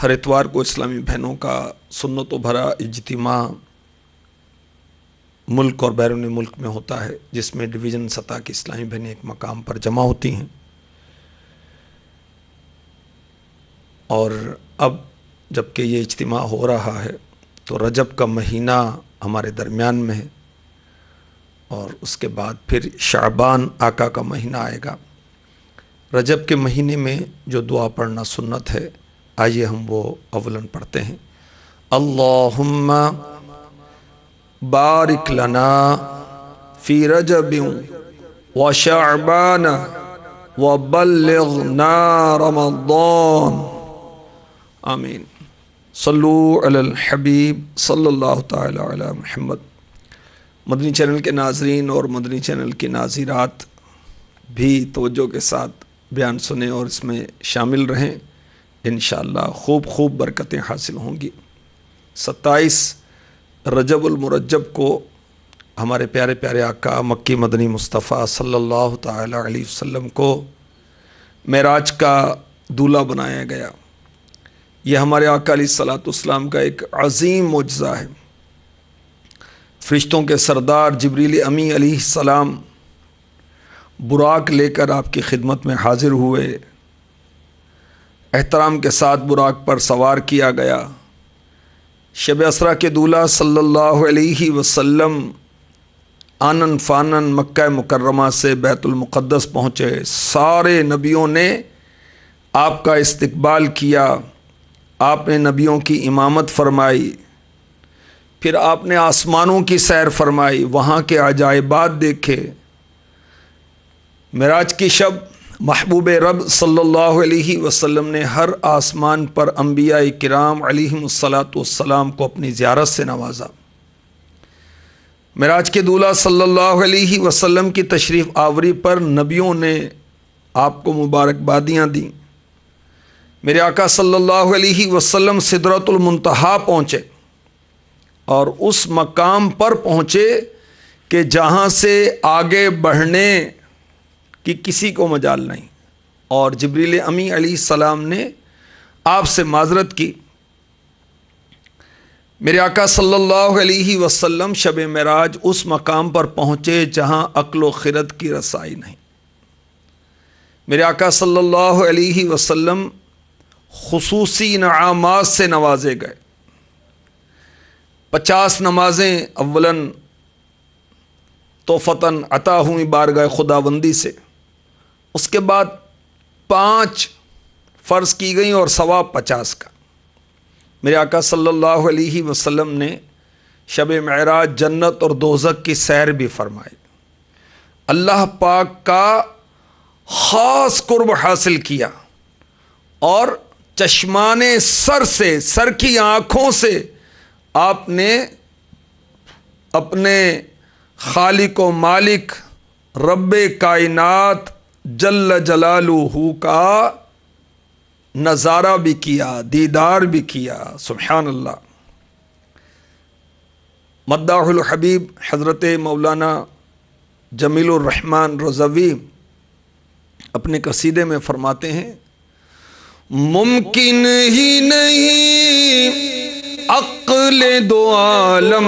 ہر اتوار کو اسلامی بہنوں کا سنتوں بھرا اجتماع ملک اور بیرون ملک میں ہوتا ہے، جس میں ڈویژن سطح کی اسلامی بہنیں ایک مقام پر جمع ہوتی ہیں۔ اور اب جب کہ یہ اجتماع ہو رہا ہے تو رجب کا مہینہ ہمارے درمیان میں ہے، اور اس کے بعد پھر شعبان آقا کا مہینہ آئے گا۔ رجب کے مہینے میں جو دعا پڑھنا سنت ہے، آئیے ہم وہ اولاً پڑھتے ہیں۔ اللہم بارک لنا فی رجب و شعبان و بلغنا رمضان، آمین۔ صلو علی الحبیب صلی اللہ تعالی علی محمد۔ مدنی چینل کے ناظرین اور مدنی چینل کی ناظرات بھی توجہ کے ساتھ بیان سنیں اور اس میں شامل رہیں، انشاءاللہ خوب برکتیں حاصل ہوں گی۔ 27 رجب المرجب کو ہمارے پیارے پیارے آقا مکی مدنی مصطفیٰ صلی اللہ تعالی علیہ وسلم کو معراج کا دولہا بنایا گیا۔ یہ ہمارے آقا علیہ الصلوۃ والسلام کا ایک عظیم معجزہ ہے۔ فرشتوں کے سردار جبریل امی علیہ السلام براق لے کر آپ کی خدمت میں حاضر ہوئے، احترام کے ساتھ براق پر سوار کیا گیا۔ شب اسرا کے دولہا صلی اللہ علیہ وسلم آنن فانن مکہ مکرمہ سے بیت المقدس پہنچے۔ سارے نبیوں نے آپ کا استقبال کیا، آپ نے نبیوں کی امامت فرمائی، پھر آپ نے آسمانوں کی سیر فرمائی، وہاں کے عجائبات دیکھے۔ معراج کی شب محبوب رب صلی اللہ علیہ وسلم نے ہر آسمان پر انبیاء کرام علیہم الصلاۃ والسلام کو اپنی زیارت سے نوازا۔ معراج کے دولہا صلی اللہ علیہ وسلم کی تشریف آوری پر نبیوں نے آپ کو مبارکبادیاں دیں۔ میرے آقا صلی اللہ علیہ وسلم سدرۃ المنتہا پہنچے اور اس مقام پر پہنچے کہ جہاں سے آگے بڑھنے کی کسی کو مجال نہیں، اور جبریل امی علیہ السلام نے آپ سے معذرت کی۔ میرے آقا صلی اللہ علیہ وسلم شب معراج اس مقام پر پہنچے جہاں عقل و خرد کی رسائی نہیں۔ میرے آقا صلی اللہ علیہ وسلم خصوصی انعامات سے نوازے گئے۔ 50 نمازیں اولاً تحفتاً عطا ہوئیں بارگاہ خداوندی سے، اس کے بعد 5 فرض کی گئیں اور ثواب 50 کا۔ میرے آقا صلی اللہ علیہ وسلم نے شب معراج جنت اور دوزخ کی سیر بھی فرمائی، اللہ پاک کا خاص قرب حاصل کیا، اور چشمان سر سے، سر کی آنکھوں سے آپ نے اپنے خالق و مالک رب کائنات جل جلالہ کا نظارہ بھی کیا، دیدار بھی کیا۔ سبحان اللہ۔ مداح الحبیب حضرت مولانا جمیل الرحمن رضوی اپنے قصیدے میں فرماتے ہیں، ممکن ہی نہیں عقل دو عالم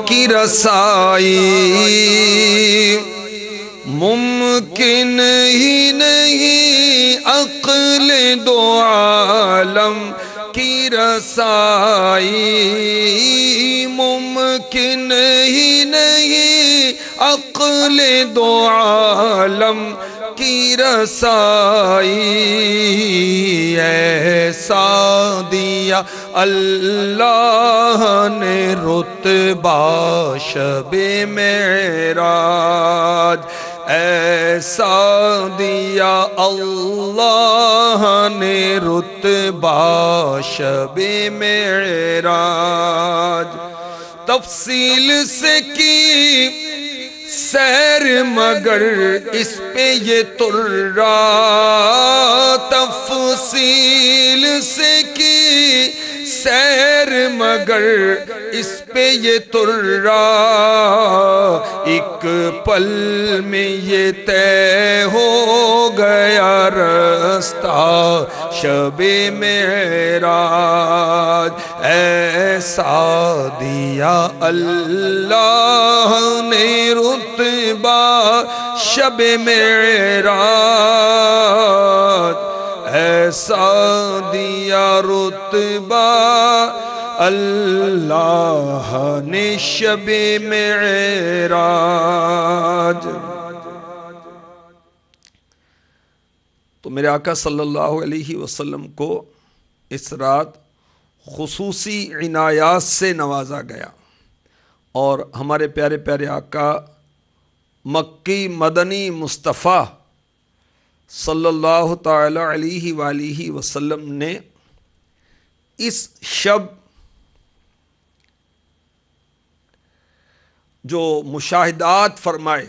کی رسائی، ممکن ہی نہیں عقل دو عالم کی رسائی، ممکن ہی نہیں عقل دو عالم کی رسائی، ایسا دیا اللہ نے رتبہ شب معراج، ایسا دیا اللہ نے رتبہ شب معراج، تفصیل سے کی سیر مگر اس پہ یہ ترا، تفصیل سے کی سیر مگر اس پہ یہ ترا، ایک پل میں یہ طے ہو گیا رستہ شب معراج، ایسا دیا اللہ نے رتبہ شب معراج، ایسا دیا رتبہ اللہ نے شب معراج۔ تو میرے آقا صلی اللہ علیہ وسلم کو اس رات خصوصی عنایات سے نوازا گیا، اور ہمارے پیارے پیارے آقا مکی مدنی مصطفیٰ صلی اللہ تعالی علیہ وآلہ وسلم نے اس شب جو مشاہدات فرمائے،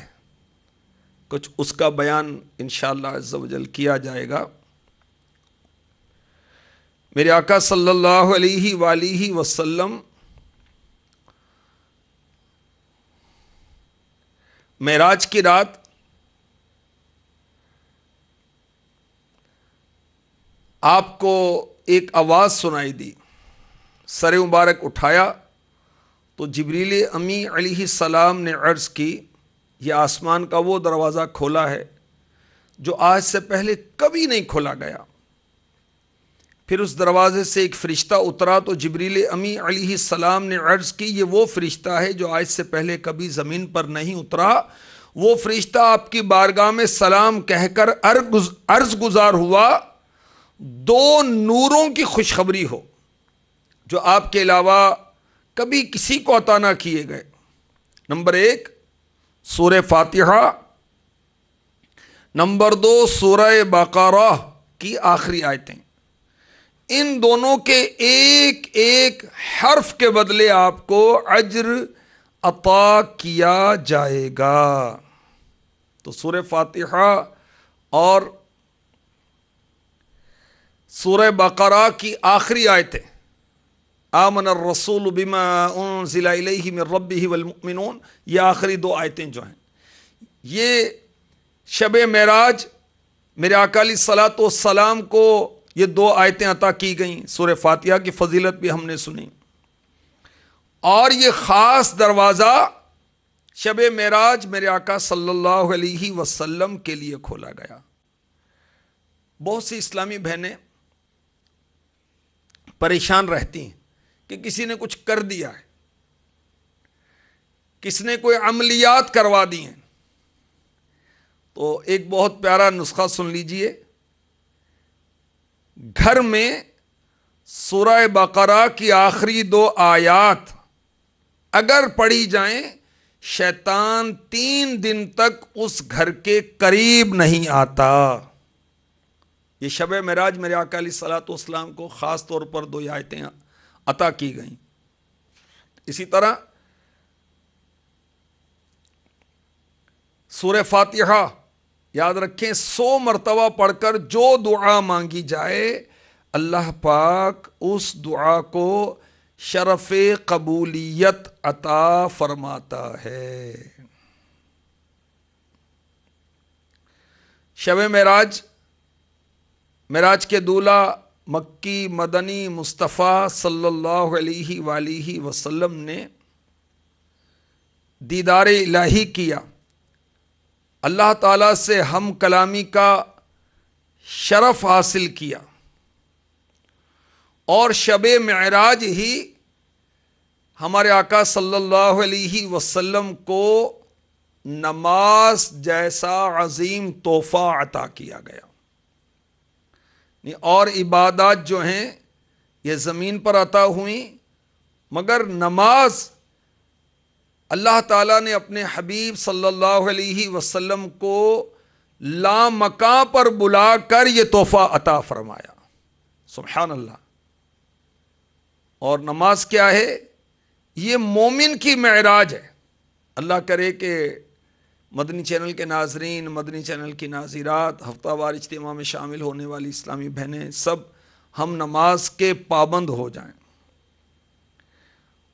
کچھ اس کا بیان انشاءاللہ عز و جل کیا جائے گا۔ میرے آقا صلی اللہ علیہ وآلہ وسلم معراج کی رات آپ کو ایک آواز سنائی دی، سر مبارک اٹھایا تو جبریل امی علیہ السلام نے عرض کی، یہ آسمان کا وہ دروازہ کھولا ہے جو آج سے پہلے کبھی نہیں کھولا گیا۔ پھر اس دروازے سے ایک فرشتہ اترا تو جبریل امی علیہ السلام نے عرض کی، یہ وہ فرشتہ ہے جو آج سے پہلے کبھی زمین پر نہیں اترا، وہ فرشتہ آپ کی بارگاہ میں سلام کہہ کر عرض گزار ہوا، دو نوروں کی خوشخبری ہو جو آپ کے علاوہ کبھی کسی کو عطا نہ کیے گئے۔ نمبر 1 سورہ فاتحہ، نمبر 2 سورہ بقرہ کی آخری آیتیں، ان دونوں کے ایک ایک حرف کے بدلے آپ کو اجر عطا کیا جائے گا۔ تو سورہ فاتحہ اور سورہ بقرہ کی آخری آیتیں، آمن الرسول بما انزل الیہ من ربہ والمؤمنون، یہ آخری 2 آیتیں جو ہیں، یہ شب معراج میرے آقا علیہ الصلوۃ والسلام کو یہ 2 آیتیں عطا کی گئیں۔ سورہ فاتحہ کی فضیلت بھی ہم نے سنی، اور یہ خاص دروازہ شب معراج میرے آقا صلی اللہ علیہ وسلم کے لیے کھولا گیا۔ بہت سی اسلامی بہنیں پریشان رہتی ہیں کہ کسی نے کچھ کر دیا ہے، کس نے کوئی عملیات کروا دی ہیں۔ تو ایک بہت پیارا نسخہ سن لیجئے، گھر میں سورہ بقرہ کی آخری 2 آیات اگر پڑھی جائیں، شیطان 3 دن تک اس گھر کے قریب نہیں آتا۔ یہ شب معراج میرے آقا علیہ الصلوۃ والسلام کو خاص طور پر 2 آیتیں عطا کی گئیں۔ اسی طرح سورہ فاتحہ یاد رکھیں، 100 مرتبہ پڑھ کر جو دعا مانگی جائے اللہ پاک اس دعا کو شرف قبولیت عطا فرماتا ہے۔ شب معراج کے دولہ مکی مدنی مصطفیٰ صلی اللہ علیہ وآلہ وسلم نے دیدار الہی کیا، اللہ تعالیٰ سے ہم کلامی کا شرف حاصل کیا، اور شب معراج ہی ہمارے آقا صلی اللہ علیہ وسلم کو نماز جیسا عظیم تحفہ عطا کیا گیا۔ اور عبادات جو ہیں یہ زمین پر عطا ہوئیں، مگر نماز اللہ تعالیٰ نے اپنے حبیب صلی اللہ علیہ وسلم کو لامکاں پر بلا کر یہ تحفہ عطا فرمایا۔ سبحان اللہ۔ اور نماز کیا ہے؟ یہ مومن کی معراج ہے۔ اللہ کرے کہ مدنی چینل کے ناظرین، مدنی چینل کی ناظرات، ہفتہ وار اجتماع میں شامل ہونے والی اسلامی بہنیں، سب ہم نماز کے پابند ہو جائیں۔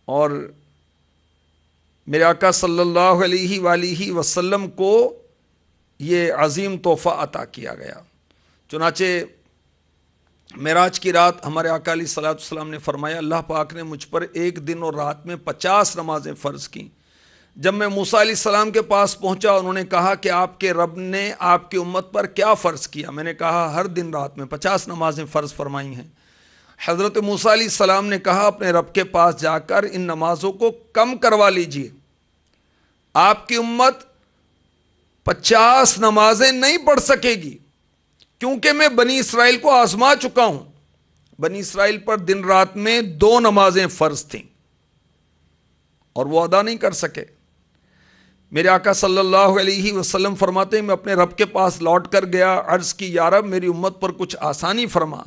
اور میرے آقا صلی اللہ علیہ وآلہ وسلم کو یہ عظیم تحفہ عطا کیا گیا۔ چنانچہ معراج کی رات ہمارے آقا علیہ الصلوۃ والسلام نے فرمایا، اللہ پاک نے مجھ پر ایک دن اور رات میں 50 نمازیں فرض کیں۔ جب میں موسیٰ علیہ السلام کے پاس پہنچا، انہوں نے کہا کہ آپ کے رب نے آپ کی امت پر کیا فرض کیا؟ میں نے کہا ہر دن رات میں 50 نمازیں فرض فرمائی ہیں۔ حضرت موسیٰ علیہ السلام نے کہا اپنے رب کے پاس جا کر ان نمازوں کو کم کروا لیجئے، آپ کی امت 50 نمازیں نہیں پڑھ سکے گی، کیونکہ میں بنی اسرائیل کو آزما چکا ہوں۔ بنی اسرائیل پر دن رات میں 2 نمازیں فرض تھیں اور وہ ادا نہیں کر سکے۔ میرے آقا صلی اللہ علیہ وسلم فرماتے ہیں میں اپنے رب کے پاس لوٹ کر گیا، عرض کی یا رب میری امت پر کچھ آسانی فرما۔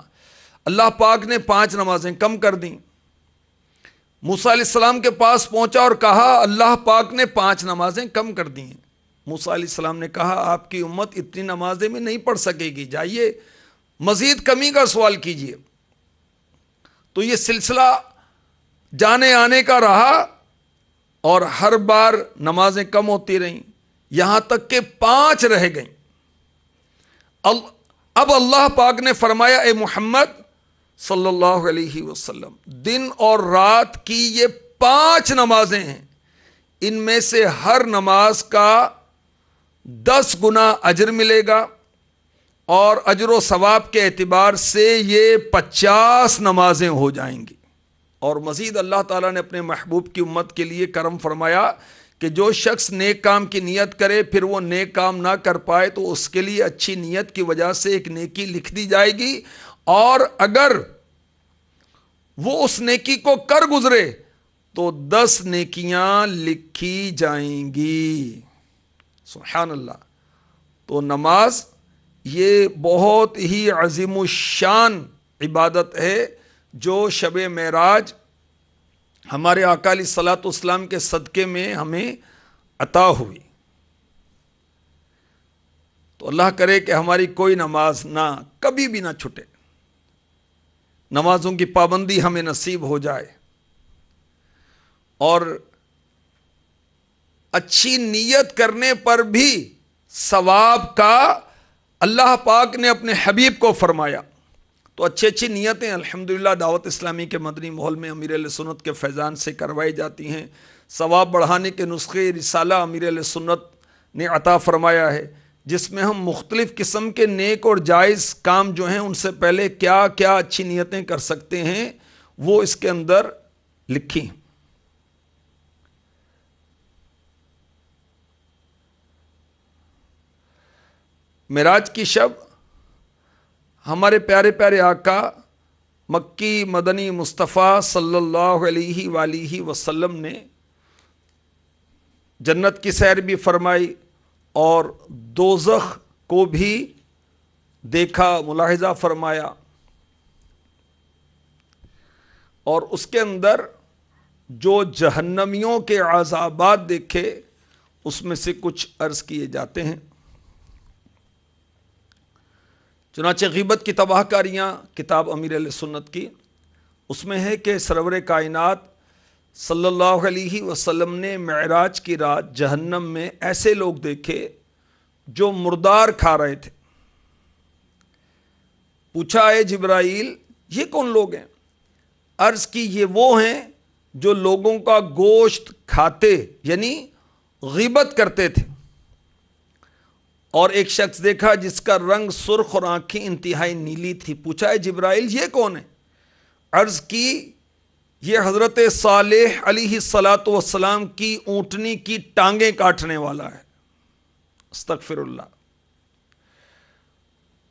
اللہ پاک نے 5 نمازیں کم کر دیں۔ موسیٰ علیہ السلام کے پاس پہنچا اور کہا اللہ پاک نے 5 نمازیں کم کر دی ہیں۔ موسیٰ علیہ السلام نے کہا آپ کی امت اتنی نمازیں بھی نہیں پڑھ سکے گی، جائیے مزید کمی کا سوال کیجیے۔ تو یہ سلسلہ جانے آنے کا رہا اور ہر بار نمازیں کم ہوتی رہیں، یہاں تک کہ 5 رہ گئیں۔ اب اللہ پاک نے فرمایا اے محمد صلی اللہ علیہ وسلم، دن اور رات کی یہ 5 نمازیں ہیں، ان میں سے ہر نماز کا 10 گنا اجر ملے گا، اور اجر و ثواب کے اعتبار سے یہ 50 نمازیں ہو جائیں گی۔ اور مزید اللہ تعالیٰ نے اپنے محبوب کی امت کے لیے کرم فرمایا کہ جو شخص نیک کام کی نیت کرے پھر وہ نیک کام نہ کر پائے تو اس کے لیے اچھی نیت کی وجہ سے ایک نیکی لکھ دی جائے گی، اور اگر وہ اس نیکی کو کر گزرے تو 10 نیکیاں لکھی جائیں گی۔ سبحان اللہ۔ تو نماز یہ بہت ہی عظیم الشان عبادت ہے جو شب معراج ہمارے آقا علیہ الصلوۃ والسلام کے صدقے میں ہمیں عطا ہوئی۔ تو اللہ کرے کہ ہماری کوئی نماز نہ کبھی بھی نہ چھٹے، نمازوں کی پابندی ہمیں نصیب ہو جائے، اور اچھی نیت کرنے پر بھی ثواب کا اللہ پاک نے اپنے حبیب کو فرمایا۔ تو اچھی نیتیں الحمدللہ دعوت اسلامی کے مدنی ماحول میں امیر اہل سنت کے فیضان سے کروائی جاتی ہیں۔ ثواب بڑھانے کے نسخے رسالہ امیر اہل سنت نے عطا فرمایا ہے، جس میں ہم مختلف قسم کے نیک اور جائز کام جو ہیں ان سے پہلے کیا کیا اچھی نیتیں کر سکتے ہیں وہ اس کے اندر لکھی ہیں۔ معراج کی شب ہمارے پیارے پیارے آقا مکی مدنی مصطفیٰ صلی اللہ علیہ وآلہ وسلم نے جنت کی سیر بھی فرمائی اور دوزخ کو بھی دیکھا، ملاحظہ فرمایا، اور اس کے اندر جو جہنمیوں کے عذابات دیکھے اس میں سے کچھ عرض کیے جاتے ہیں۔ چنانچہ غیبت کی تباہ کاریاں کتاب امیر اہل سنت کی، اس میں ہے کہ سرور کائنات صلی اللہ علیہ وسلم نے معراج کی رات جہنم میں ایسے لوگ دیکھے جو مردار کھا رہے تھے۔ پوچھا اے جبرائیل یہ کون لوگ ہیں؟ عرض کی یہ وہ ہیں جو لوگوں کا گوشت کھاتے یعنی غیبت کرتے تھے۔ اور ایک شخص دیکھا جس کا رنگ سرخ اور آنکھیں انتہائی نیلی تھی۔ پوچھا ہے جبرائیل یہ کون ہے؟ عرض کی یہ حضرت صالح علیہ الصلوۃ والسلام کی اونٹنی کی ٹانگیں کاٹنے والا ہے۔ استغفر اللہ۔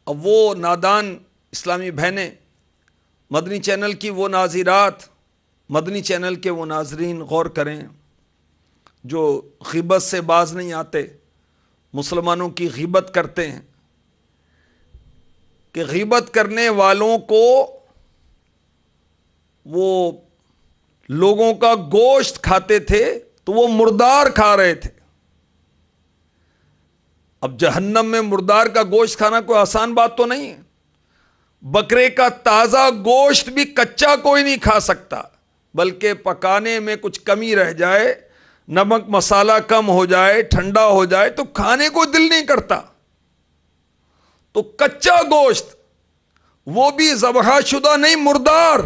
اب وہ نادان اسلامی بہنیں، مدنی چینل کی وہ ناظرات، مدنی چینل کے وہ ناظرین غور کریں جو غیبت سے باز نہیں آتے، مسلمانوں کی غیبت کرتے ہیں، کہ غیبت کرنے والوں کو وہ لوگوں کا گوشت کھاتے تھے تو وہ مردار کھا رہے تھے۔ اب جہنم میں مردار کا گوشت کھانا کوئی آسان بات تو نہیں ہے۔ بکرے کا تازہ گوشت بھی کچا کوئی نہیں کھا سکتا، بلکہ پکانے میں کچھ کمی رہ جائے، نمک مسالہ کم ہو جائے، ٹھنڈا ہو جائے تو کھانے کو دل نہیں کرتا۔ تو کچا گوشت، وہ بھی ذبح شدہ نہیں، مردار،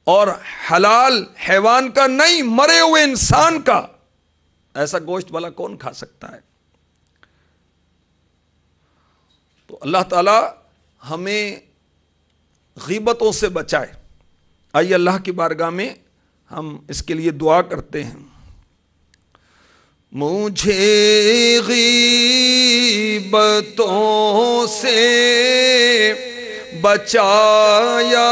اور حلال حیوان کا نہیں، مرے ہوئے انسان کا، ایسا گوشت بھلا کون کھا سکتا ہے؟ تو اللہ تعالی ہمیں غیبتوں سے بچائے۔ آئیے اللہ کی بارگاہ میں ہم اس کے لیے دعا کرتے ہیں۔ مجھے غیبتوں سے بچایا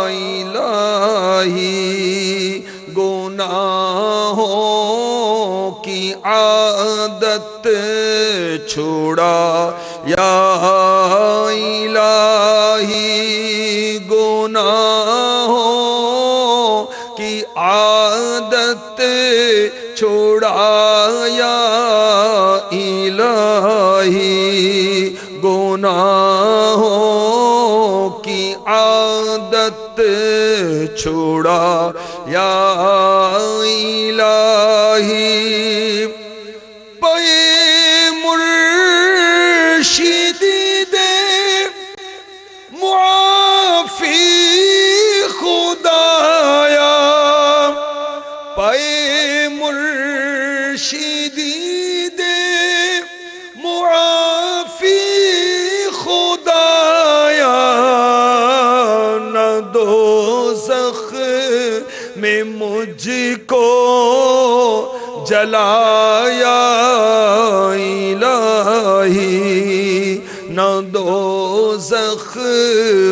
الہی، گناہوں کی عادت چھوڑا یا الہی، گناہوں کی عادت چھوڑا یا الہی، گناہوں کی عادت چھوڑا یا الہی، پے مرشدی دے معافی خدایا، پے مرشدی دے معافی خدایا، نہ دوزخ میں مجھ کو جلایا الہی، نہ دوزخ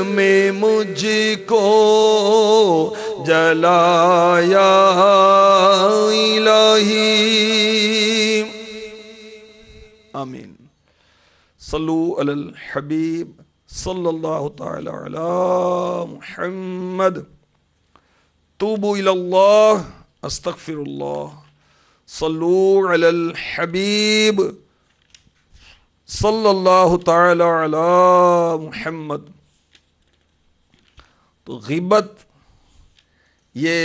میں مجھ کو جلایا الہی۔ آمین۔ صلو علی الحبیب صلی اللہ تعالی علی محمد۔ توبوا الی اللہ، استغفر اللہ۔ صلو علی الحبیب صلی اللہ تعالی علی محمد۔ تو غیبت یہ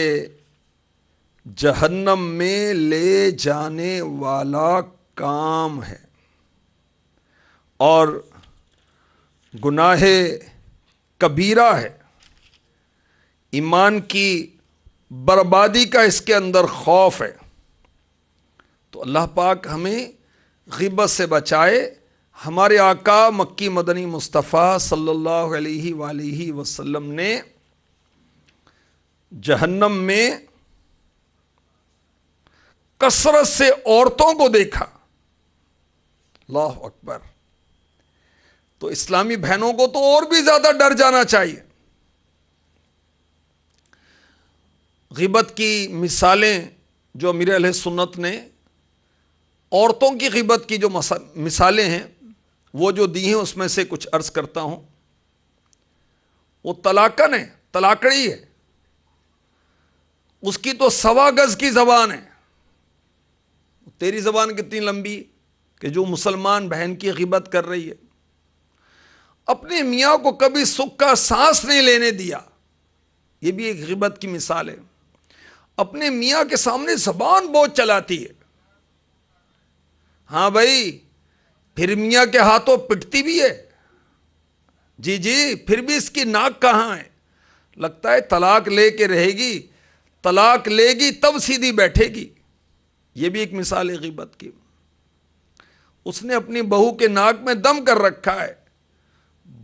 جہنم میں لے جانے والا کام ہے، اور گناہ کبیرہ ہے، ایمان کی بربادی کا اس کے اندر خوف ہے۔ تو اللہ پاک ہمیں غیبت سے بچائے۔ ہمارے آقا مکی مدنی مصطفیٰ صلی اللہ علیہ وآلہ وسلم نے جہنم میں کثرت سے عورتوں کو دیکھا۔ اللہ اکبر۔ تو اسلامی بہنوں کو تو اور بھی زیادہ ڈر جانا چاہیے۔ غیبت کی مثالیں جو امیر اہل سنت نے عورتوں کی غیبت کی جو مثالیں ہیں وہ جو دی ہیں، اس میں سے کچھ عرض کرتا ہوں۔ وہ طلاقن ہے، طلاقڑی ہے، اس کی تو 1.25 گز کی زبان ہے۔ تیری زبان کتنی لمبی کہ جو مسلمان بہن کی غیبت کر رہی ہے، اپنے میاں کو کبھی سکھ کا سانس نہیں لینے دیا، یہ بھی ایک غیبت کی مثال ہے۔ اپنے میاں کے سامنے زبان بہت چلاتی ہے، ہاں بھائی، پھر میاں کے ہاتھوں پٹتی بھی ہے، جی جی، پھر بھی اس کی ناک کہاں ہے؟ لگتا ہے طلاق لے کے رہے گی، طلاق لے گی تب سیدھی بیٹھے گی۔ یہ بھی ایک مثال ہے غیبت کی۔ اس نے اپنی بہو کے ناک میں دم کر رکھا ہے،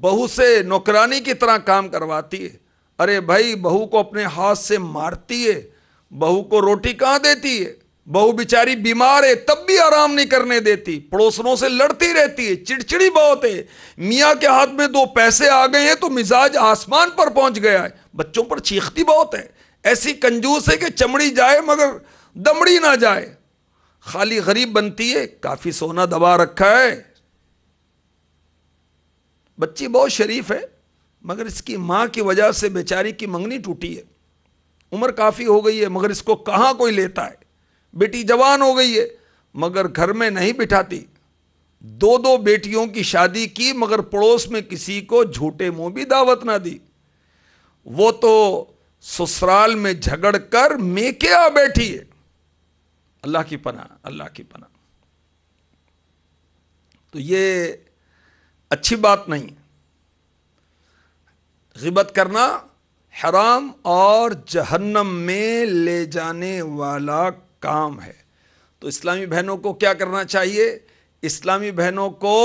بہو سے نوکرانی کی طرح کام کرواتی ہے۔ ارے بھائی، بہو کو اپنے ہاتھ سے مارتی ہے، بہو کو روٹی کہاں دیتی ہے؟ بہو بیچاری بیمار ہے تب بھی آرام نہیں کرنے دیتی، پڑوسنوں سے لڑتی رہتی ہے، چڑچڑی بہت ہے۔ میاں کے ہاتھ میں 2 پیسے آ گئے ہیں تو مزاج آسمان پر پہنچ گیا ہے، بچوں پر چیختی بہت ہے، ایسی کنجوس ہے کہ چمڑی جائے مگر دمڑی نہ جائے، خالی غریب بنتی ہے، کافی سونا دبا رکھا ہے۔ بچی بہت شریف ہے مگر اس کی ماں کی وجہ سے بیچاری کی منگنی ٹوٹی ہے، عمر کافی ہو گئی ہے مگر اس کو کہاں کوئی لیتا ہے۔ بیٹی جوان ہو گئی ہے مگر گھر میں نہیں بٹھاتی، 2 بیٹیوں کی شادی کی مگر پڑوس میں کسی کو جھوٹے منہ بھی دعوت نہ دی۔ وہ تو سسرال میں جھگڑ کر میکے آ بیٹھی ہے. اللہ کی پناہ، اللہ کی پناہ. تو یہ اچھی بات نہیں. غیبت کرنا حرام اور جہنم میں لے جانے والا کام ہے. تو اسلامی بہنوں کو کیا کرنا چاہیے؟ اسلامی بہنوں کو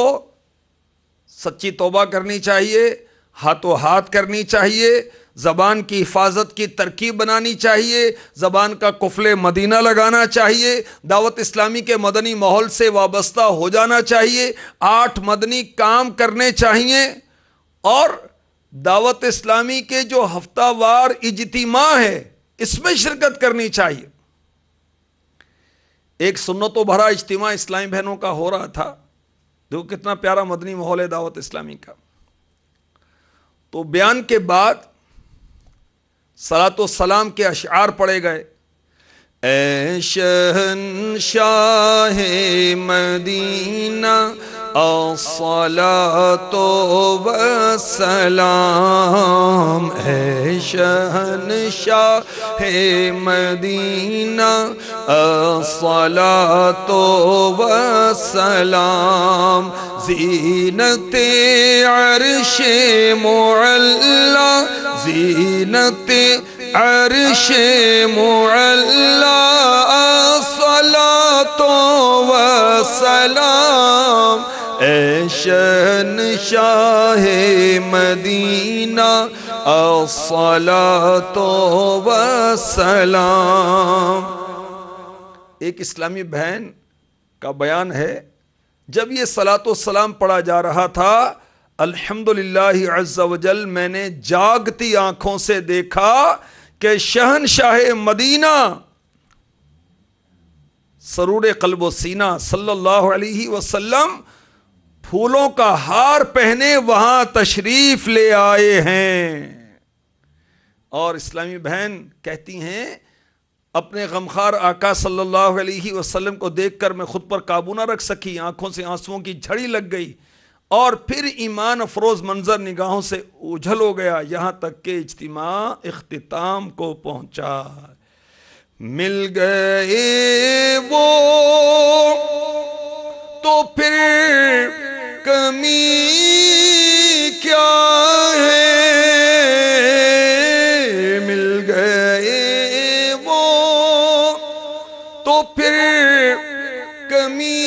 سچی توبہ کرنی چاہیے، ہاتھوں ہاتھ کرنی چاہیے، زبان کی حفاظت کی ترکیب بنانی چاہیے، زبان کا قفل مدینہ لگانا چاہیے، دعوت اسلامی کے مدنی ماحول سے وابستہ ہو جانا چاہیے، 8 مدنی کام کرنے چاہیے، اور دعوت اسلامی کے جو ہفتہ وار اجتماع ہے اس میں شرکت کرنی چاہیے. ایک سنتوں بھرا اجتماع اسلامی بہنوں کا ہو رہا تھا. دیکھو کتنا پیارا مدنی ماحول ہے دعوت اسلامی کا. تو بیان کے بعد صلاۃ و سلام کے اشعار پڑھے گئے. اے شہنشاہ مدینہ الصلاۃ والسلام، اے شہنشاہ مدینہ الصلاۃ والسلام، زینت عرش معلا، زینت عرش معلا، الصلاۃ والسلام، اے شہنشاہ مدینہ الصلاۃ والسلام. ایک اسلامی بہن کا بیان ہے، جب یہ صلاۃ و سلام پڑھا جا رہا تھا، الحمدللہ عز وجل میں نے جاگتی آنکھوں سے دیکھا کہ شہنشاہ مدینہ سرور قلب و سینہ صلی اللہ علیہ وسلم پھولوں کا ہار پہنے وہاں تشریف لے آئے ہیں. اور اسلامی بہن کہتی ہیں اپنے غمخوار آقا صلی اللہ علیہ وسلم کو دیکھ کر میں خود پر قابو نہ رکھ سکی، آنکھوں سے آنسوؤں کی جھڑی لگ گئی، اور پھر ایمان افروز منظر نگاہوں سے اوجھل ہو گیا، یہاں تک کہ اجتماع اختتام کو پہنچا. مل گئے وہ تو پھر کمی کیا ہے، مل گئے وہ تو پھر کمی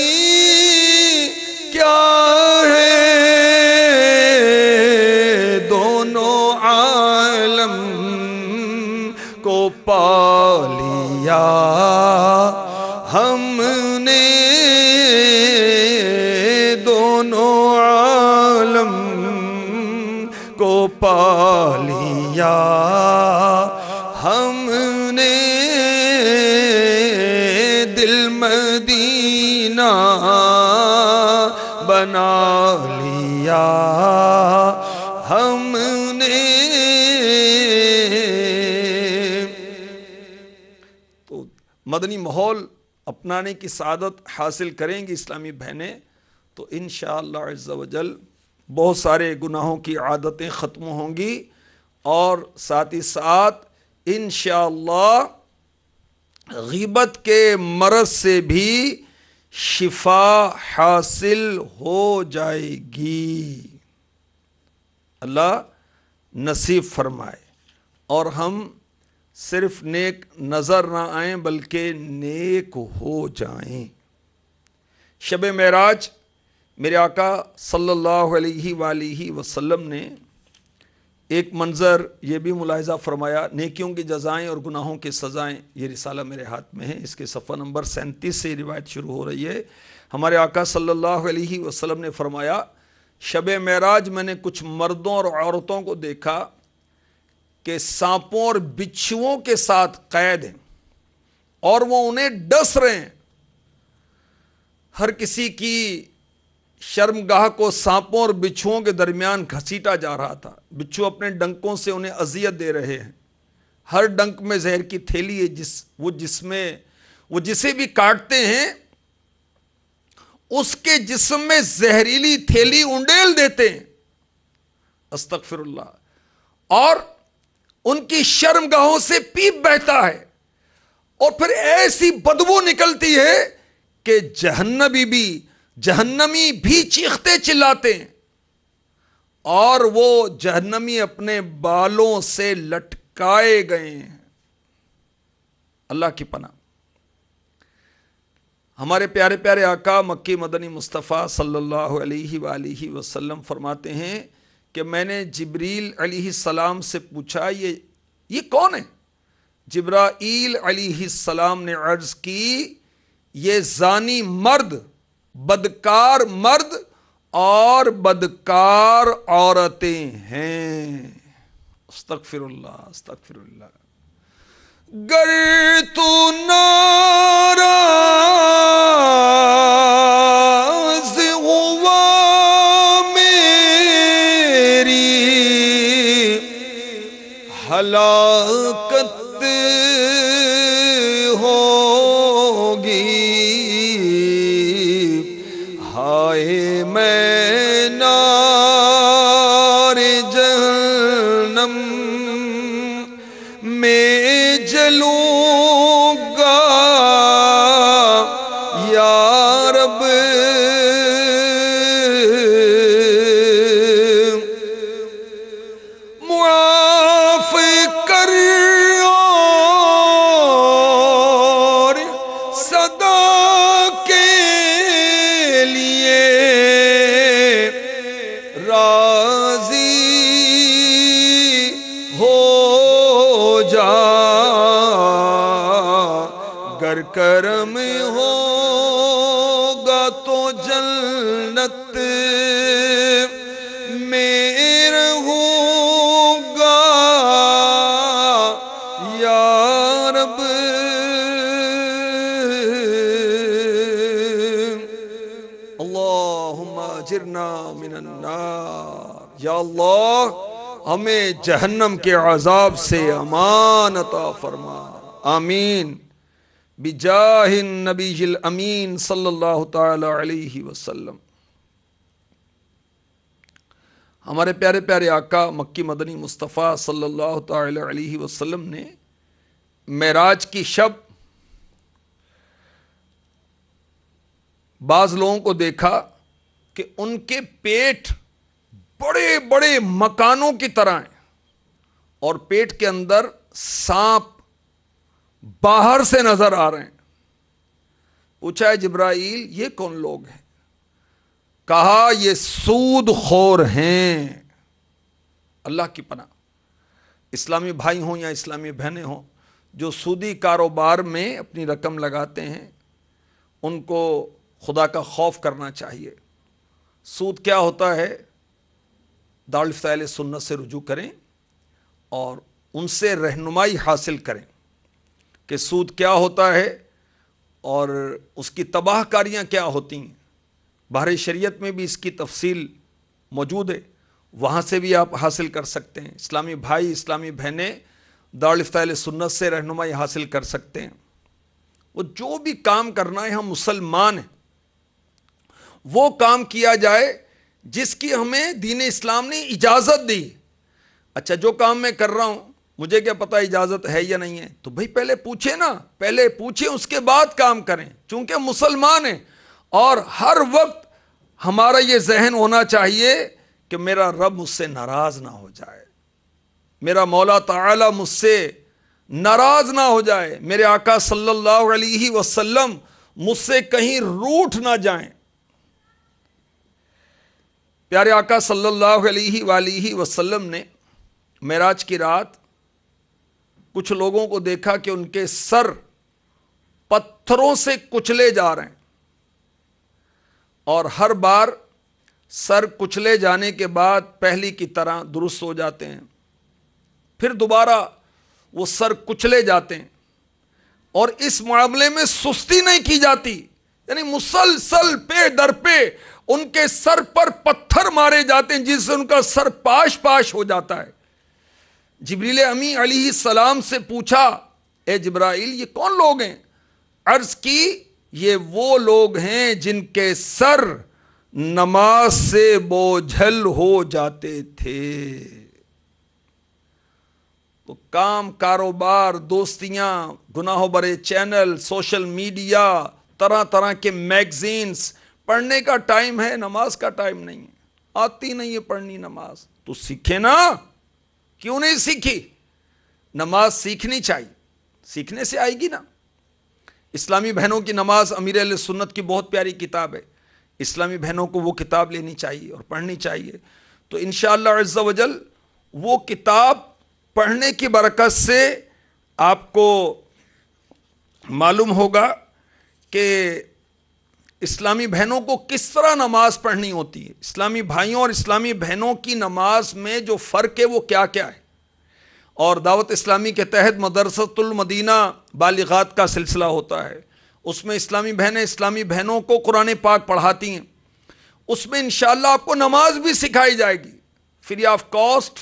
کیا ہے، دونوں عالم کو پا لیا ہم نے، دونوں عالم کو پا لیا ہم نے، دل مدینہ بنا لیا ہم نے. تو مدنی ماحول اپنانے کی سعادت حاصل کریں گی اسلامی بہنیں تو انشاءاللہ عز و جل بہت سارے گناہوں کی عادتیں ختم ہوں گی، اور ساتھ ہی ساتھ انشاءاللہ غیبت کے مرض سے بھی شفا حاصل ہو جائے گی. اللہ نصیب فرمائے اور ہم صرف نیک نظر نہ آئیں بلکہ نیک ہو جائیں. شب معراج میرے آقا صلی اللہ علیہ وآلہ وسلم نے ایک منظر یہ بھی ملاحظہ فرمایا. نیکیوں کی جزائیں اور گناہوں کی سزائیں، یہ رسالہ میرے ہاتھ میں ہے، اس کے صفحہ نمبر 37 سے روایت شروع ہو رہی ہے. ہمارے آقا صلی اللہ علیہ وسلم نے فرمایا شب معراج میں نے کچھ مردوں اور عورتوں کو دیکھا کہ سانپوں اور بچھوؤں کے ساتھ قید ہیں اور وہ انہیں ڈس رہے ہیں. ہر کسی کی شرمگاہ کو سانپوں اور بچھوؤں کے درمیان گھسیٹا جا رہا تھا. بچھو اپنے ڈنکوں سے انہیں اذیت دے رہے ہیں. ہر ڈنک میں زہر کی تھیلی ہے، وہ جسے بھی کاٹتے ہیں اس کے جسم میں زہریلی تھیلی انڈیل دیتے ہیں. استغفر اللہ. اور ان کی شرمگاہوں سے پیپ بہتا ہے اور پھر ایسی بدبو نکلتی ہے کہ جہنمی بھی چیختے چلاتے ہیں، اور وہ جہنمی اپنے بالوں سے لٹکائے گئے ہیں۔ اللہ کی پناہ۔ ہمارے پیارے پیارے آقا مکی مدنی مصطفیٰ صلی اللہ علیہ وآلہ وسلم فرماتے ہیں کہ میں نے جبریل علیہ السلام سے پوچھا یہ کون ہے؟ جبرائیل علیہ السلام نے عرض کی یہ زانی مرد، بدکار مرد اور بدکار عورتیں ہیں۔ استغفر اللہ استغفر اللہ۔ گر تو ناراض ہوا میری ہلاکت ہوگی، ہائے میں نار جہنم میں جلوں گا یا رب، معاف کر اور صدا کے لیے راضی ہو جا، گر کرم ہوگا تو جنت میں رہوں گا یا رب، اللہم اجرنا من النار۔ یا اللہ ہمیں جہنم کے عذاب سے امان عطا فرما، آمین، بجاہ النبی الامین صلی اللہ تعالی علیہ وسلم۔ ہمارے پیارے پیارے آقا مکی مدنی مصطفیٰ صلی اللہ تعالی علیہ وسلم نے معراج کی شب بعض لوگوں کو دیکھا کہ ان کے پیٹ بڑے بڑے مکانوں کی طرح ہیں اور پیٹ کے اندر سانپ باہر سے نظر آ رہے ہیں۔ پوچھا ہے جبرائیل یہ کون لوگ ہیں؟ کہا یہ سود خور ہیں۔ اللہ کی پناہ۔ اسلامی بھائی ہوں یا اسلامی بہنیں ہوں جو سودی کاروبار میں اپنی رقم لگاتے ہیں، ان کو خدا کا خوف کرنا چاہیے۔ سود کیا ہوتا ہے؟ دارالفتہ اہل سنت سے رجوع کریں اور ان سے رہنمائی حاصل کریں کہ سود کیا ہوتا ہے اور اس کی تباہ کاریاں کیا ہوتی ہیں۔ بحر شریعت میں بھی اس کی تفصیل موجود ہے، وہاں سے بھی آپ حاصل کر سکتے ہیں۔ اسلامی بھائی اسلامی بہنیں دارالفتہ اہل سنت سے رہنمائی حاصل کر سکتے ہیں۔ وہ جو بھی کام کرنا ہے، ہم مسلمان ہیں، وہ کام کیا جائے جس کی ہمیں دین اسلام نے اجازت دی۔ اچھا جو کام میں کر رہا ہوں مجھے کیا پتہ اجازت ہے یا نہیں ہے، تو بھائی پہلے پوچھیں نا، پہلے پوچھیں اس کے بعد کام کریں، چونکہ مسلمان ہیں۔ اور ہر وقت ہمارا یہ ذہن ہونا چاہیے کہ میرا رب مجھ سے ناراض نہ ہو جائے، میرا مولا تعالی مجھ سے ناراض نہ ہو جائے، میرے آقا صلی اللہ علیہ وسلم مجھ سے کہیں روٹھ نہ جائیں۔ پیارے آقا صلی اللہ علیہ وآلہ وسلم نے معراج کی رات کچھ لوگوں کو دیکھا کہ ان کے سر پتھروں سے کچلے جا رہے ہیں، اور ہر بار سر کچلے جانے کے بعد پہلی کی طرح درست ہو جاتے ہیں، پھر دوبارہ وہ سر کچلے جاتے ہیں، اور اس معاملے میں سستی نہیں کی جاتی، یعنی مسلسل پہ در پہ ان کے سر پر پتھر مارے جاتے ہیں جس سے ان کا سر پاش پاش ہو جاتا ہے۔ جبریل امی علیہ السلام سے پوچھا اے جبرائیل یہ کون لوگ ہیں؟ عرض کی یہ وہ لوگ ہیں جن کے سر نماز سے بوجھل ہو جاتے تھے۔ تو کام، کاروبار، دوستیاں، گناہوں برے چینل، سوشل میڈیا، طرح طرح کے میگزینز، پڑھنے کا ٹائم ہے، نماز کا ٹائم نہیں ہے، آتی نہیں ہے پڑھنی نماز، تو سیکھے نا، کیوں نہیں سیکھی؟ نماز سیکھنی چاہیے، سیکھنے سے آئے گی نا۔ اسلامی بہنوں کی نماز امیر اہل سنت کی بہت پیاری کتاب ہے، اسلامی بہنوں کو وہ کتاب لینی چاہیے اور پڑھنی چاہیے، تو انشاءاللہ عز و جل وہ کتاب پڑھنے کی برکت سے آپ کو معلوم ہوگا کہ اسلامی بہنوں کو کس طرح نماز پڑھنی ہوتی ہے، اسلامی بھائیوں اور اسلامی بہنوں کی نماز میں جو فرق ہے وہ کیا کیا ہے۔ اور دعوت اسلامی کے تحت مدرسۃ المدینہ بالغات کا سلسلہ ہوتا ہے، اس میں اسلامی بہنوں کو قرآن پاک پڑھاتی ہیں، اس میں انشاءاللہ آپ کو نماز بھی سکھائی جائے گی فری آف کاسٹ،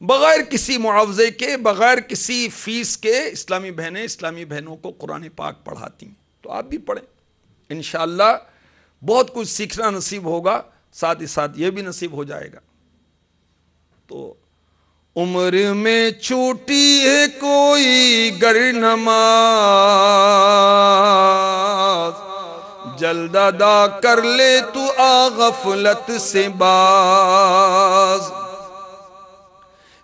بغیر کسی معاوضے کے، بغیر کسی فیس کے۔ اسلامی بہنوں کو قرآن پاک پڑھاتی ہیں، تو آپ بھی پڑھیں، انشاءاللہ بہت کچھ سیکھنا نصیب ہوگا، ساتھ ہی ساتھ یہ بھی نصیب ہو جائے گا۔ تو عمر میں چھوٹی ہے کوئی گر نماز، جلد ادا کر لے تو آ غفلت سے باز،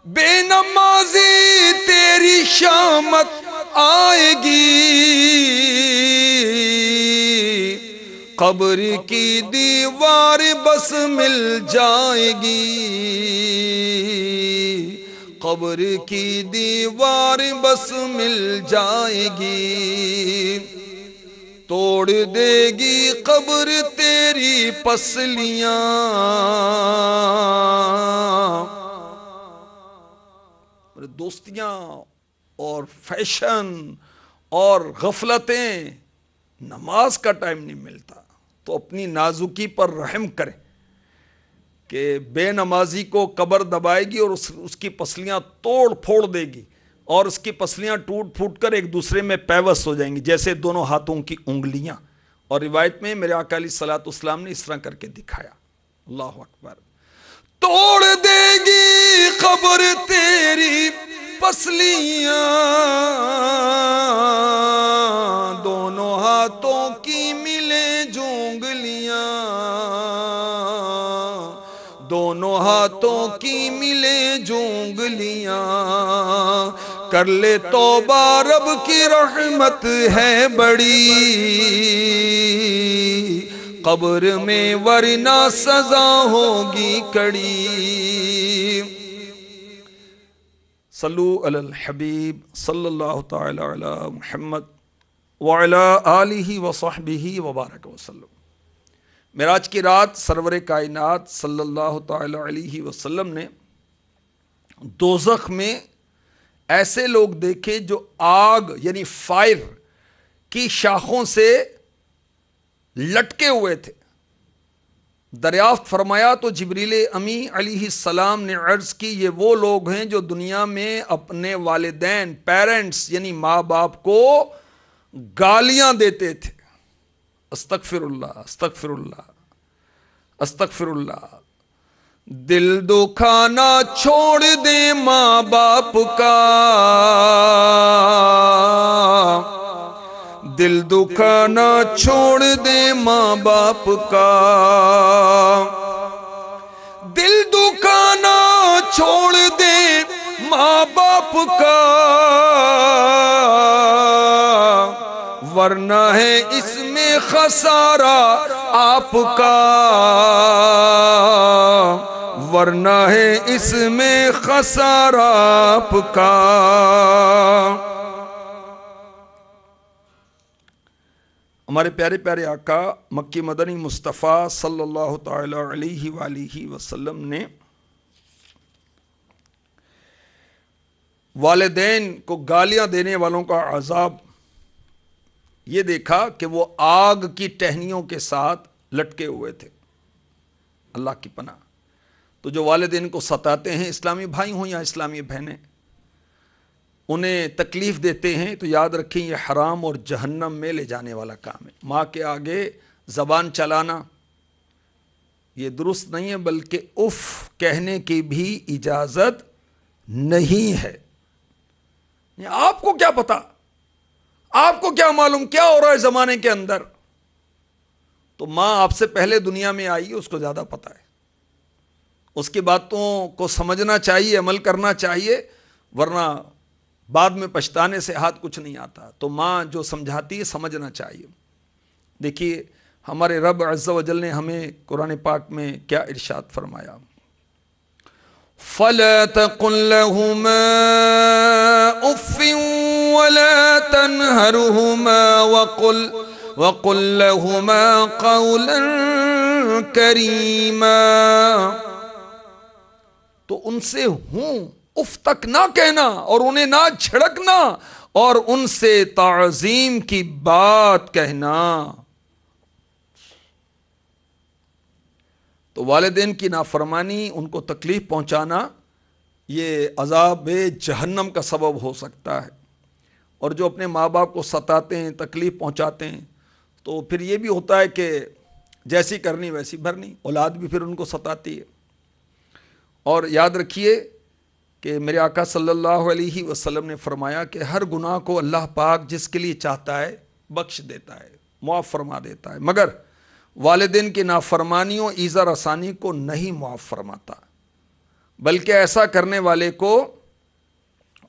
بے نمازی تیری شامت آئے گی، قبر کی دیوار بس مل جائے گی، قبر کی دیوار بس مل جائے گی، توڑ دے گی قبر تیری پسلیاں، دوستیاں اور فیشن اور غفلتیں، نماز کا ٹائم نہیں ملتا، تو اپنی نازکی پر رحم کریں کہ بے نمازی کو قبر دبائے گی اور اس کی پسلیاں توڑ پھوڑ دے گی، اور اس کی پسلیاں ٹوٹ پھوٹ کر ایک دوسرے میں پیوست ہو جائیں گی جیسے دونوں ہاتھوں کی انگلیاں، اور روایت میں میرے آقا علیہ الصلوۃ والسلام نے اس طرح کر کے دکھایا۔ اللہ اکبر۔ توڑ دے گی قبر تیری پسلیاں، دونوں ہاتھوں کی ملے جو انگلیاں، دونوں ہاتھوں کی ملے جو انگلیاں، کر لے توبہ رب کی رحمت ہے بڑی، قبر میں ورنہ سزا ہوگی کڑی۔ صلو علی الحبیب صلی اللہ تعالی علی محمد وعلی آلہ وصحبہ وبارک وسلم۔ معراج کی رات سرور کائنات صلی اللہ تعالی علیہ وسلم نے دوزخ میں ایسے لوگ دیکھے جو آگ یعنی فائر کی شاخوں سے لٹکے ہوئے تھے۔ دریافت فرمایا تو جبریل امی علیہ السلام نے عرض کی، یہ وہ لوگ ہیں جو دنیا میں اپنے والدین، پیرنٹس یعنی ماں باپ کو گالیاں دیتے تھے۔ استغفر اللہ، استغفر اللہ، استغفر اللہ۔ دل دکھانا چھوڑ دے ماں باپ کا، دل دکھانا چھوڑ دے ماں باپ کا، دل دکھانا چھوڑ دے ماں باپ کا، ورنہ ہے اس میں خسارہ آپ کا، ورنہ ہے اس میں خسارہ آپ کا۔ ہمارے پیارے پیارے آقا مکی مدنی مصطفیٰ صلی اللہ تعالی علیہ وآلہ وسلم نے والدین کو گالیاں دینے والوں کا عذاب یہ دیکھا کہ وہ آگ کی ٹہنیوں کے ساتھ لٹکے ہوئے تھے۔ اللہ کی پناہ۔ تو جو والدین کو ستاتے ہیں، اسلامی بھائی ہوں یا اسلامی بہنیں، انہیں تکلیف دیتے ہیں، تو یاد رکھیں یہ حرام اور جہنم میں لے جانے والا کام ہے۔ ماں کے آگے زبان چلانا یہ درست نہیں ہے، بلکہ اف کہنے کی بھی اجازت نہیں ہے۔ آپ کو کیا پتا، آپ کو کیا معلوم کیا ہو رہا ہے زمانے کے اندر؟ تو ماں آپ سے پہلے دنیا میں آئی، اس کو زیادہ پتا ہے، اس کی باتوں کو سمجھنا چاہیے، عمل کرنا چاہیے، ورنہ بعد میں پچھتانے سے ہاتھ کچھ نہیں آتا۔ تو ماں جو سمجھاتی ہے سمجھنا چاہیے۔ دیکھیے ہمارے رب عز و جل نے ہمیں قرآن پاک میں کیا ارشاد فرمایا، فَلَا تَقُلْ لَهُمَا أُفٍّ وَلَا تَنْهَرْهُمَا وَقُلْ لَهُمَا قَوْلًا كَرِيمًا۔ تو ان سے ہوں اف تک نہ کہنا اور انہیں نہ جھڑکنا اور ان سے تعظیم کی بات کہنا۔ تو والدین کی نافرمانی، ان کو تکلیف پہنچانا، یہ عذاب جہنم کا سبب ہو سکتا ہے۔ اور جو اپنے ماں باپ کو ستاتے ہیں، تکلیف پہنچاتے ہیں، تو پھر یہ بھی ہوتا ہے کہ جیسی کرنی ویسی بھرنی، اولاد بھی پھر ان کو ستاتی ہے۔ اور یاد رکھیے کہ میرے آقا صلی اللہ علیہ وسلم نے فرمایا کہ ہر گناہ کو اللہ پاک جس کے لیے چاہتا ہے بخش دیتا ہے، معاف فرما دیتا ہے، مگر والدین کی نافرمانیوں، ایذا رسانی کو نہیں معاف فرماتا، بلکہ ایسا کرنے والے کو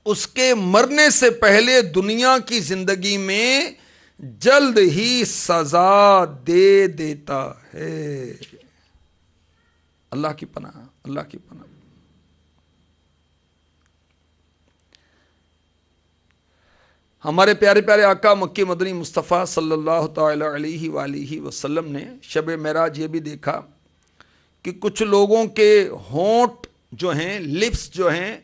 اس کے مرنے سے پہلے دنیا کی زندگی میں جلد ہی سزا دے دیتا ہے۔ اللہ کی پناہ، اللہ کی پناہ۔ ہمارے پیارے پیارے آقا مکی مدنی مصطفیٰ صلی اللہ تعالی علیہ وآلہ وسلم نے شب معراج یہ بھی دیکھا کہ کچھ لوگوں کے ہونٹ جو ہیں، لپس جو ہیں،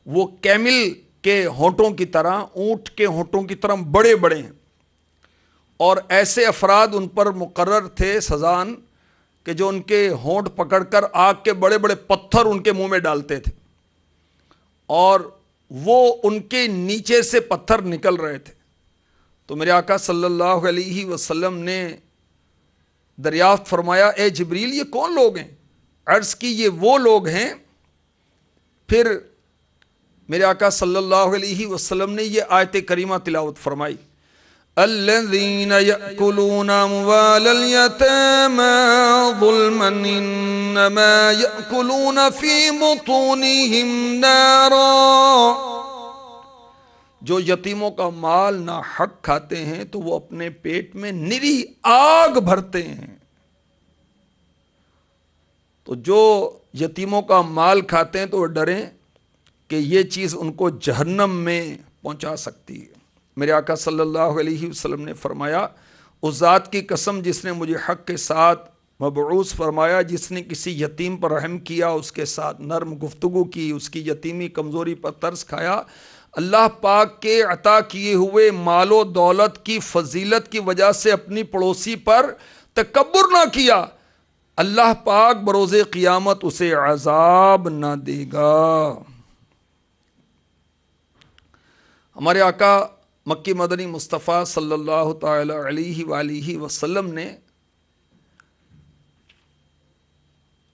وہ کیمل کے ہونٹوں کی طرح، اونٹ کے ہونٹوں کی طرح بڑے بڑے ہیں، اور ایسے افراد ان پر مقرر تھے سزان کہ جو ان کے ہونٹ پکڑ کر آگ کے بڑے بڑے پتھر ان کے منہ میں ڈالتے تھے، اور وہ ان کے نیچے سے پتھر نکل رہے تھے۔ تو میرے آقا صلی اللہ علیہ وسلم نے دریافت فرمایا، اے جبریل یہ کون لوگ ہیں؟ عرض کی یہ وہ لوگ ہیں۔ پھر میرے آقا صلی اللہ علیہ وسلم نے یہ آیت کریمہ تلاوت فرمائی، الذین یأکلون اموال الیتامی ظلما انما یأکلون فی بطونہم نارا۔ جو یتیموں کا مال ناحق کھاتے ہیں تو وہ اپنے پیٹ میں نری آگ بھرتے ہیں۔ تو جو یتیموں کا مال کھاتے ہیں تو وہ ڈریں کہ یہ چیز ان کو جہنم میں پہنچا سکتی ہے۔ میرے آقا صلی اللہ علیہ وسلم نے فرمایا، اس ذات کی قسم جس نے مجھے حق کے ساتھ مبعوث فرمایا، جس نے کسی یتیم پر رحم کیا، اس کے ساتھ نرم گفتگو کی، اس کی یتیمی کمزوری پر ترس کھایا، اللہ پاک کے عطا کیے ہوئے مال و دولت کی فضیلت کی وجہ سے اپنی پڑوسی پر تکبر نہ کیا، اللہ پاک بروز قیامت اسے عذاب نہ دے گا۔ ہمارے آقا مکی مدنی مصطفیٰ صلی اللہ تعالی علیہ وآلہ وسلم نے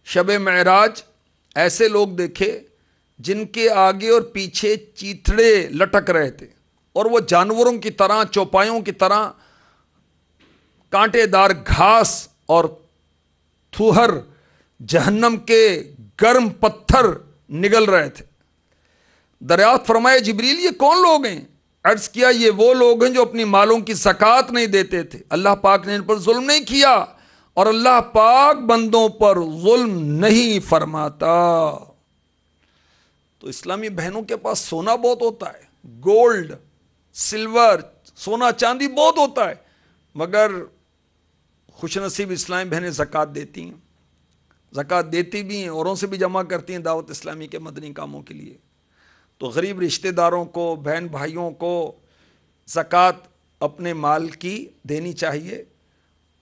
شب معراج ایسے لوگ دیکھے جن کے آگے اور پیچھے چیتھڑے لٹک رہے تھے، اور وہ جانوروں کی طرح، چوپایوں کی طرح کانٹے دار گھاس اور تھوہر جہنم کے گرم پتھر نگل رہے تھے۔ دریافت فرمائے، جبریل یہ کون لوگ ہیں؟ عرض کیا یہ وہ لوگ ہیں جو اپنی مالوں کی زکوٰۃ نہیں دیتے تھے۔ اللہ پاک نے ان پر ظلم نہیں کیا، اور اللہ پاک بندوں پر ظلم نہیں فرماتا۔ تو اسلامی بہنوں کے پاس سونا بہت ہوتا ہے، گولڈ، سلور، سونا چاندی بہت ہوتا ہے، مگر خوش نصیب اسلامی بہنیں زکوٰۃ دیتی ہیں، زکوٰۃ دیتی بھی ہیں، اوروں سے بھی جمع کرتی ہیں دعوت اسلامی کے مدنی کاموں کے لیے۔ تو غریب رشتہ داروں کو، بہن بھائیوں کو زکوٰۃ اپنے مال کی دینی چاہیے،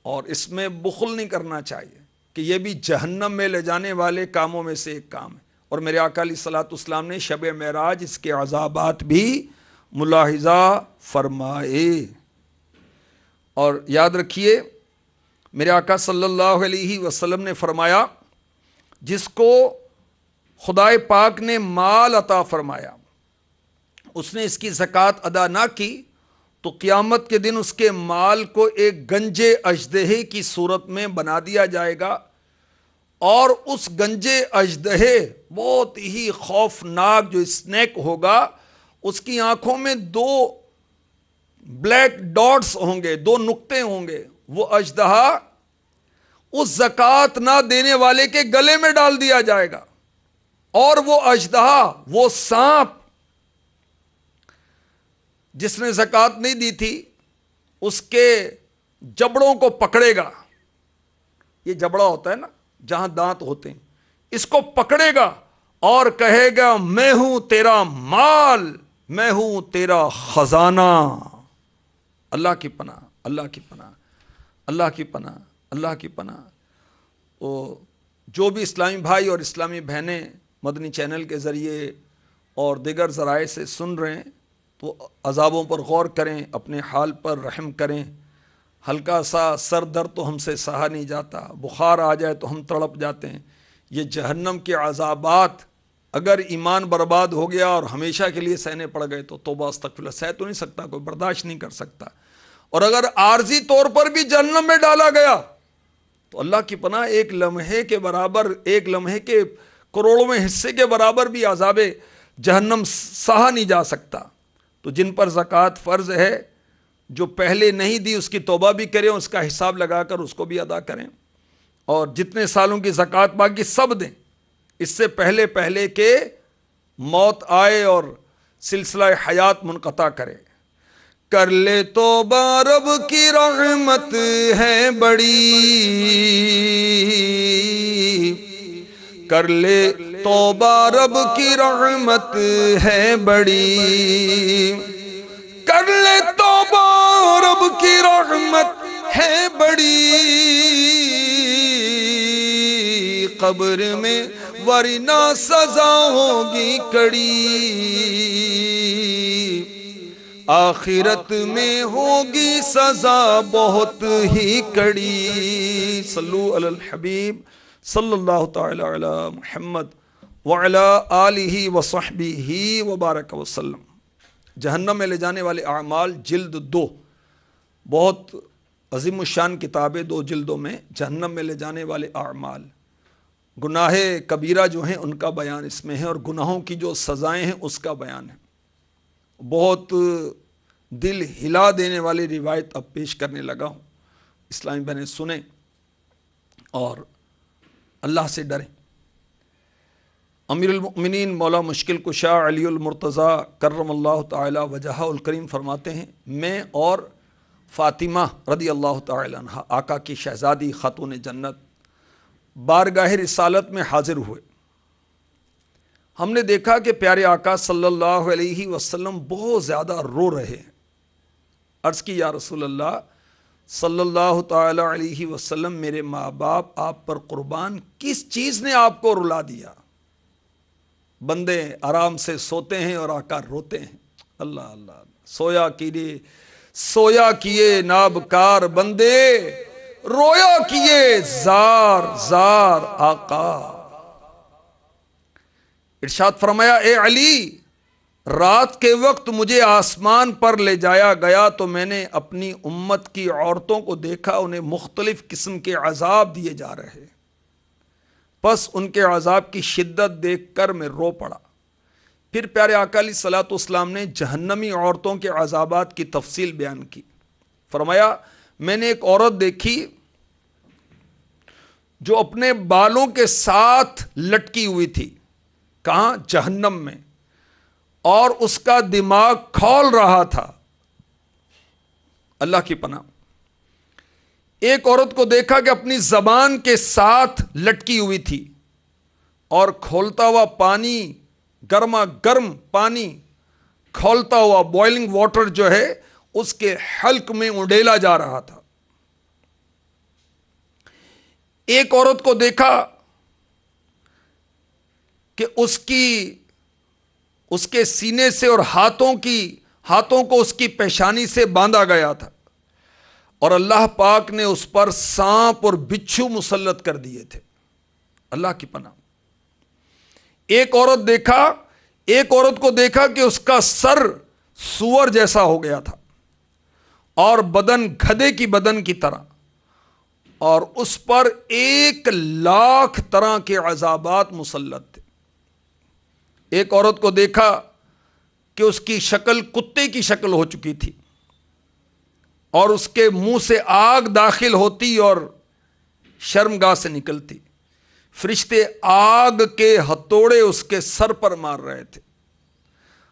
اور اس میں بخل نہیں کرنا چاہیے کہ یہ بھی جہنم میں لے جانے والے کاموں میں سے ایک کام ہے۔ اور میرے آقا علیہ الصلوۃ والسلام نے شب معراج اس کے عذابات بھی ملاحظہ فرمائے۔ اور یاد رکھیے میرے آقا صلی اللہ علیہ وسلم نے فرمایا، جس کو خدائے پاک نے مال عطا فرمایا، اس نے اس کی زکوٰۃ ادا نہ کی تو قیامت کے دن اس کے مال کو ایک گنجے اژدہے کی صورت میں بنا دیا جائے گا، اور اس گنجے اژدہے بہت ہی خوفناک جو اسنیک ہوگا، اس کی آنکھوں میں 2 بلیک ڈاٹس ہوں گے، 2 نقطے ہوں گے۔ وہ اژدہا اس زکوٰۃ نہ دینے والے کے گلے میں ڈال دیا جائے گا، اور وہ اژدہا، وہ سانپ جس نے زکوٰۃ نہیں دی تھی، اس کے جبڑوں کو پکڑے گا۔ یہ جبڑا ہوتا ہے نا جہاں دانت ہوتے ہیں، اس کو پکڑے گا اور کہے گا میں ہوں تیرا مال، میں ہوں تیرا خزانہ۔ اللہ کی پناہ، اللہ کی پناہ، اللہ کی پناہ، اللہ کی پناہ۔ جو بھی اسلامی بھائی اور اسلامی بہنیں مدنی چینل کے ذریعے اور دیگر ذرائع سے سن رہے ہیں تو عذابوں پر غور کریں، اپنے حال پر رحم کریں۔ ہلکا سا سر درد تو ہم سے سہا نہیں جاتا، بخار آ جائے تو ہم تڑپ جاتے ہیں۔ یہ جہنم کے عذابات اگر ایمان برباد ہو گیا اور ہمیشہ کے لیے سہنے پڑ گئے تو توبہ استغفر اللہ، سہ تو نہیں سکتا، کوئی برداشت نہیں کر سکتا۔ اور اگر عارضی طور پر بھی جہنم میں ڈالا گیا تو اللہ کی پناہ ایک لمحے کے برابر، ایک لمحے کے کروڑوں حصے کے برابر بھی عذاب جہنم سہا نہیں جا سکتا۔ تو جن پر زکوٰۃ فرض ہے، جو پہلے نہیں دی اس کی توبہ بھی کریں، اس کا حساب لگا کر اس کو بھی ادا کریں، اور جتنے سالوں کی زکوٰۃ باقی سب دیں، اس سے پہلے پہلے کہ موت آئے اور سلسلہ حیات منقطع کرے۔ کر لے توبہ رب کی رحمت ہے بڑی، کر لے توبہ رب کی رحمت ہے بڑی، کر لے توبہ رب کی رحمت ہے بڑی، قبر میں ورنہ سزا ہوگی کڑی، آخرت میں ہوگی سزا بہت ہی کڑی۔ صلو علی الحبیب صلی اللہ تعالی علی محمد وعلی آلہ وصحبہ وبارک وسلم۔ جہنم میں لے جانے والے اعمال جلد 2، بہت عظیم الشان کتاب ہے، 2 جلدوں میں جہنم میں لے جانے والے اعمال، گناہ کبیرہ جو ہیں ان کا بیان اس میں ہے، اور گناہوں کی جو سزائیں ہیں اس کا بیان ہے۔ بہت دل ہلا دینے والی روایت اب پیش کرنے لگا ہوں، اسلامی بہنیں سنیں اور اللہ سے ڈریں۔ امیر المؤمنین مولا مشکل کشا علی المرتضیٰ کرم اللہ تعالی وجہہ الکریم فرماتے ہیں، میں اور فاطمہ رضی اللہ تعالی عنہ، آقا کی شہزادی خاتون جنت، بارگاہ رسالت میں حاضر ہوئے۔ ہم نے دیکھا کہ پیارے آقا صلی اللہ علیہ وسلم بہت زیادہ رو رہے ہیں۔ عرض کی یا رسول اللہ صلی اللہ تعالی علیہ وسلم، میرے ماں باپ آپ پر قربان، کس چیز نے آپ کو رلا دیا؟ بندے آرام سے سوتے ہیں اور آقا روتے ہیں۔ اللہ اللہ، سویا کیے نابکار بندے، رویا کیے زار زار آقا۔ ارشاد فرمایا، اے علی، رات کے وقت مجھے آسمان پر لے جایا گیا تو میں نے اپنی امت کی عورتوں کو دیکھا، انہیں مختلف قسم کے عذاب دیے جا رہے، بس ان کے عذاب کی شدت دیکھ کر میں رو پڑا۔ پھر پیارے آقا علیہ الصلوۃ والسلام نے جہنمی عورتوں کے عذابات کی تفصیل بیان کی۔ فرمایا، میں نے ایک عورت دیکھی جو اپنے بالوں کے ساتھ لٹکی ہوئی تھی، کہاں؟ جہنم میں، اور اس کا دماغ کھول رہا تھا۔ اللہ کی پناہ۔ ایک عورت کو دیکھا کہ اپنی زبان کے ساتھ لٹکی ہوئی تھی اور کھولتا ہوا پانی، گرما گرم پانی کھولتا ہوا بوائلنگ واٹر جو ہے اس کے حلق میں اڈیلا جا رہا تھا۔ ایک عورت کو دیکھا کہ اس کے سینے سے اور ہاتھوں کو اس کی پیشانی سے باندھا گیا تھا، اور اللہ پاک نے اس پر سانپ اور بچھو مسلط کر دیے تھے۔ اللہ کی پناہ۔ ایک عورت دیکھا، ایک عورت کو دیکھا کہ اس کا سر سور جیسا ہو گیا تھا اور بدن گدھے کی بدن کی طرح، اور اس پر 1,00,000 طرح کے عذابات مسلط تھے۔ ایک عورت کو دیکھا کہ اس کی شکل کتے کی شکل ہو چکی تھی اور اس کے منہ سے آگ داخل ہوتی اور شرمگاہ سے نکلتی، فرشتے آگ کے ہتھوڑے اس کے سر پر مار رہے تھے۔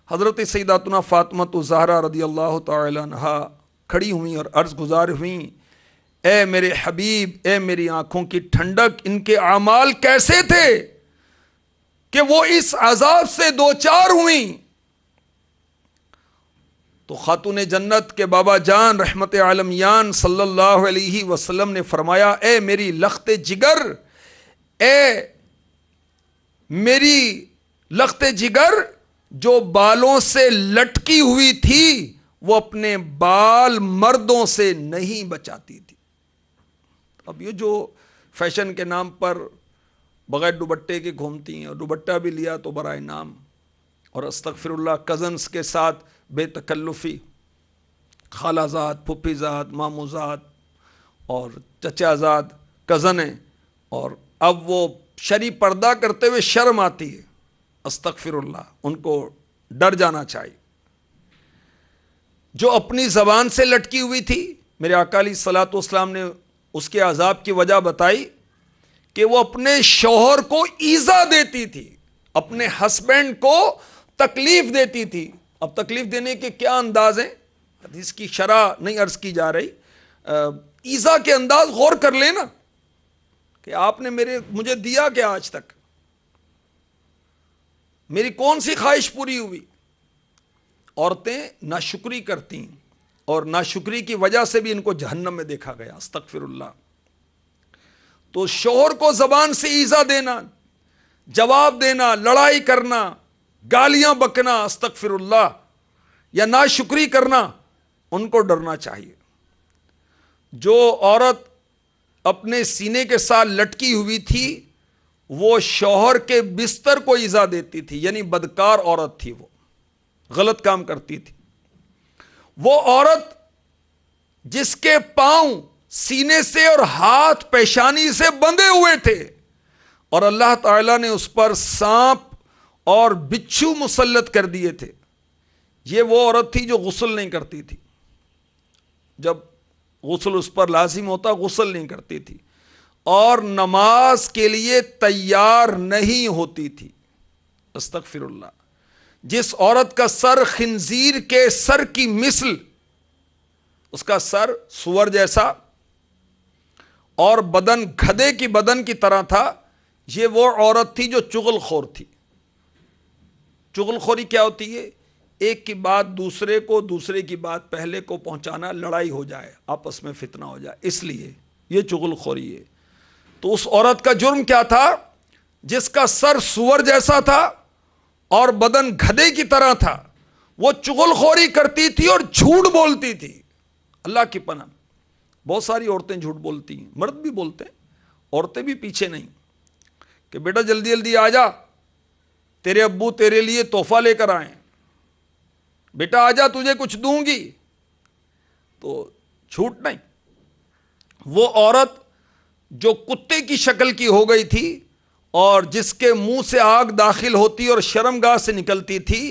حضرت سیداتنا فاطمہ الزہرا رضی اللہ تعالی عنہا کھڑی ہوئیں اور عرض گزار ہوئیں، اے میرے حبیب، اے میری آنکھوں کی ٹھنڈک، ان کے اعمال کیسے تھے کہ وہ اس عذاب سے دوچار ہوئیں؟ تو خاتون جنت کے بابا جان رحمت عالمیان صلی اللہ علیہ وسلم نے فرمایا، اے میری لخت جگر، اے میری لخت جگر، جو بالوں سے لٹکی ہوئی تھی وہ اپنے بال مردوں سے نہیں بچاتی تھی۔ اب یہ جو فیشن کے نام پر بغیر دوپٹے کے گھومتی ہیں، اور دوپٹہ بھی لیا تو برائے نام، اور استغفر اللہ کزنس کے ساتھ بے تکلفی، خالہ زاد، پھپھی زاد، ماموں زاد اور چچا زاد کزن ہیں، اور اب وہ شرعی پردہ کرتے ہوئے شرم آتی ہے۔ استغفر اللہ، ان کو ڈر جانا چاہیے۔ جو اپنی زبان سے لٹکی ہوئی تھی، میرے آقا علیہ الصلوۃ والسلام نے اس کے عذاب کی وجہ بتائی کہ وہ اپنے شوہر کو ایذا دیتی تھی، اپنے ہسبینڈ کو تکلیف دیتی تھی۔ اب تکلیف دینے کے کیا انداز ہیں، حدیث کی شرح نہیں عرض کی جا رہی، ایذا کے انداز غور کر لینا کہ آپ نے مجھے دیا کیا آج تک، میری کون سی خواہش پوری ہوئی۔ عورتیں ناشکری کرتی ہیں اور ناشکری کی وجہ سے بھی ان کو جہنم میں دیکھا گیا، استغفر اللہ۔ تو شوہر کو زبان سے ایذا دینا، جواب دینا، لڑائی کرنا، گالیاں بکنا، استغفر اللہ، یا ناشکری کرنا، ان کو ڈرنا چاہیے۔ جو عورت اپنے سینے کے ساتھ لٹکی ہوئی تھی وہ شوہر کے بستر کو ایذا دیتی تھی، یعنی بدکار عورت تھی، وہ غلط کام کرتی تھی۔ وہ عورت جس کے پاؤں سینے سے اور ہاتھ پیشانی سے بندھے ہوئے تھے اور اللہ تعالیٰ نے اس پر سانپ اور بچھو مسلط کر دیے تھے، یہ وہ عورت تھی جو غسل نہیں کرتی تھی۔ جب غسل اس پر لازم ہوتا غسل نہیں کرتی تھی، اور نماز کے لیے تیار نہیں ہوتی تھی، استغفر اللہ۔ جس عورت کا سر خنزیر کے سر کی مثل، اس کا سر سور جیسا اور بدن گدھے کی بدن کی طرح تھا، یہ وہ عورت تھی جو چغل خور تھی۔ چغل خوری کیا ہوتی ہے؟ ایک کی بات دوسرے کو، دوسرے کی بات پہلے کو پہنچانا، لڑائی ہو جائے، آپس میں فتنہ ہو جائے، اس لیے یہ چغل خوری ہے۔ تو اس عورت کا جرم کیا تھا؟ جس کا سر سور جیسا تھا اور بدن گدھے کی طرح تھا، وہ چغل خوری کرتی تھی اور جھوٹ بولتی تھی۔ اللہ کی پناہ، بہت ساری عورتیں جھوٹ بولتی ہیں، مرد بھی بولتے ہیں، عورتیں بھی پیچھے نہیں، کہ بیٹا جلدی جلدی آ جا، تیرے ابو تیرے لیے تحفہ لے کر آئیں، بیٹا آ جا تجھے کچھ دوں گی۔ تو جھوٹ نہیں۔ وہ عورت جو کتے کی شکل کی ہو گئی تھی اور جس کے منہ سے آگ داخل ہوتی اور شرمگاہ سے نکلتی تھی،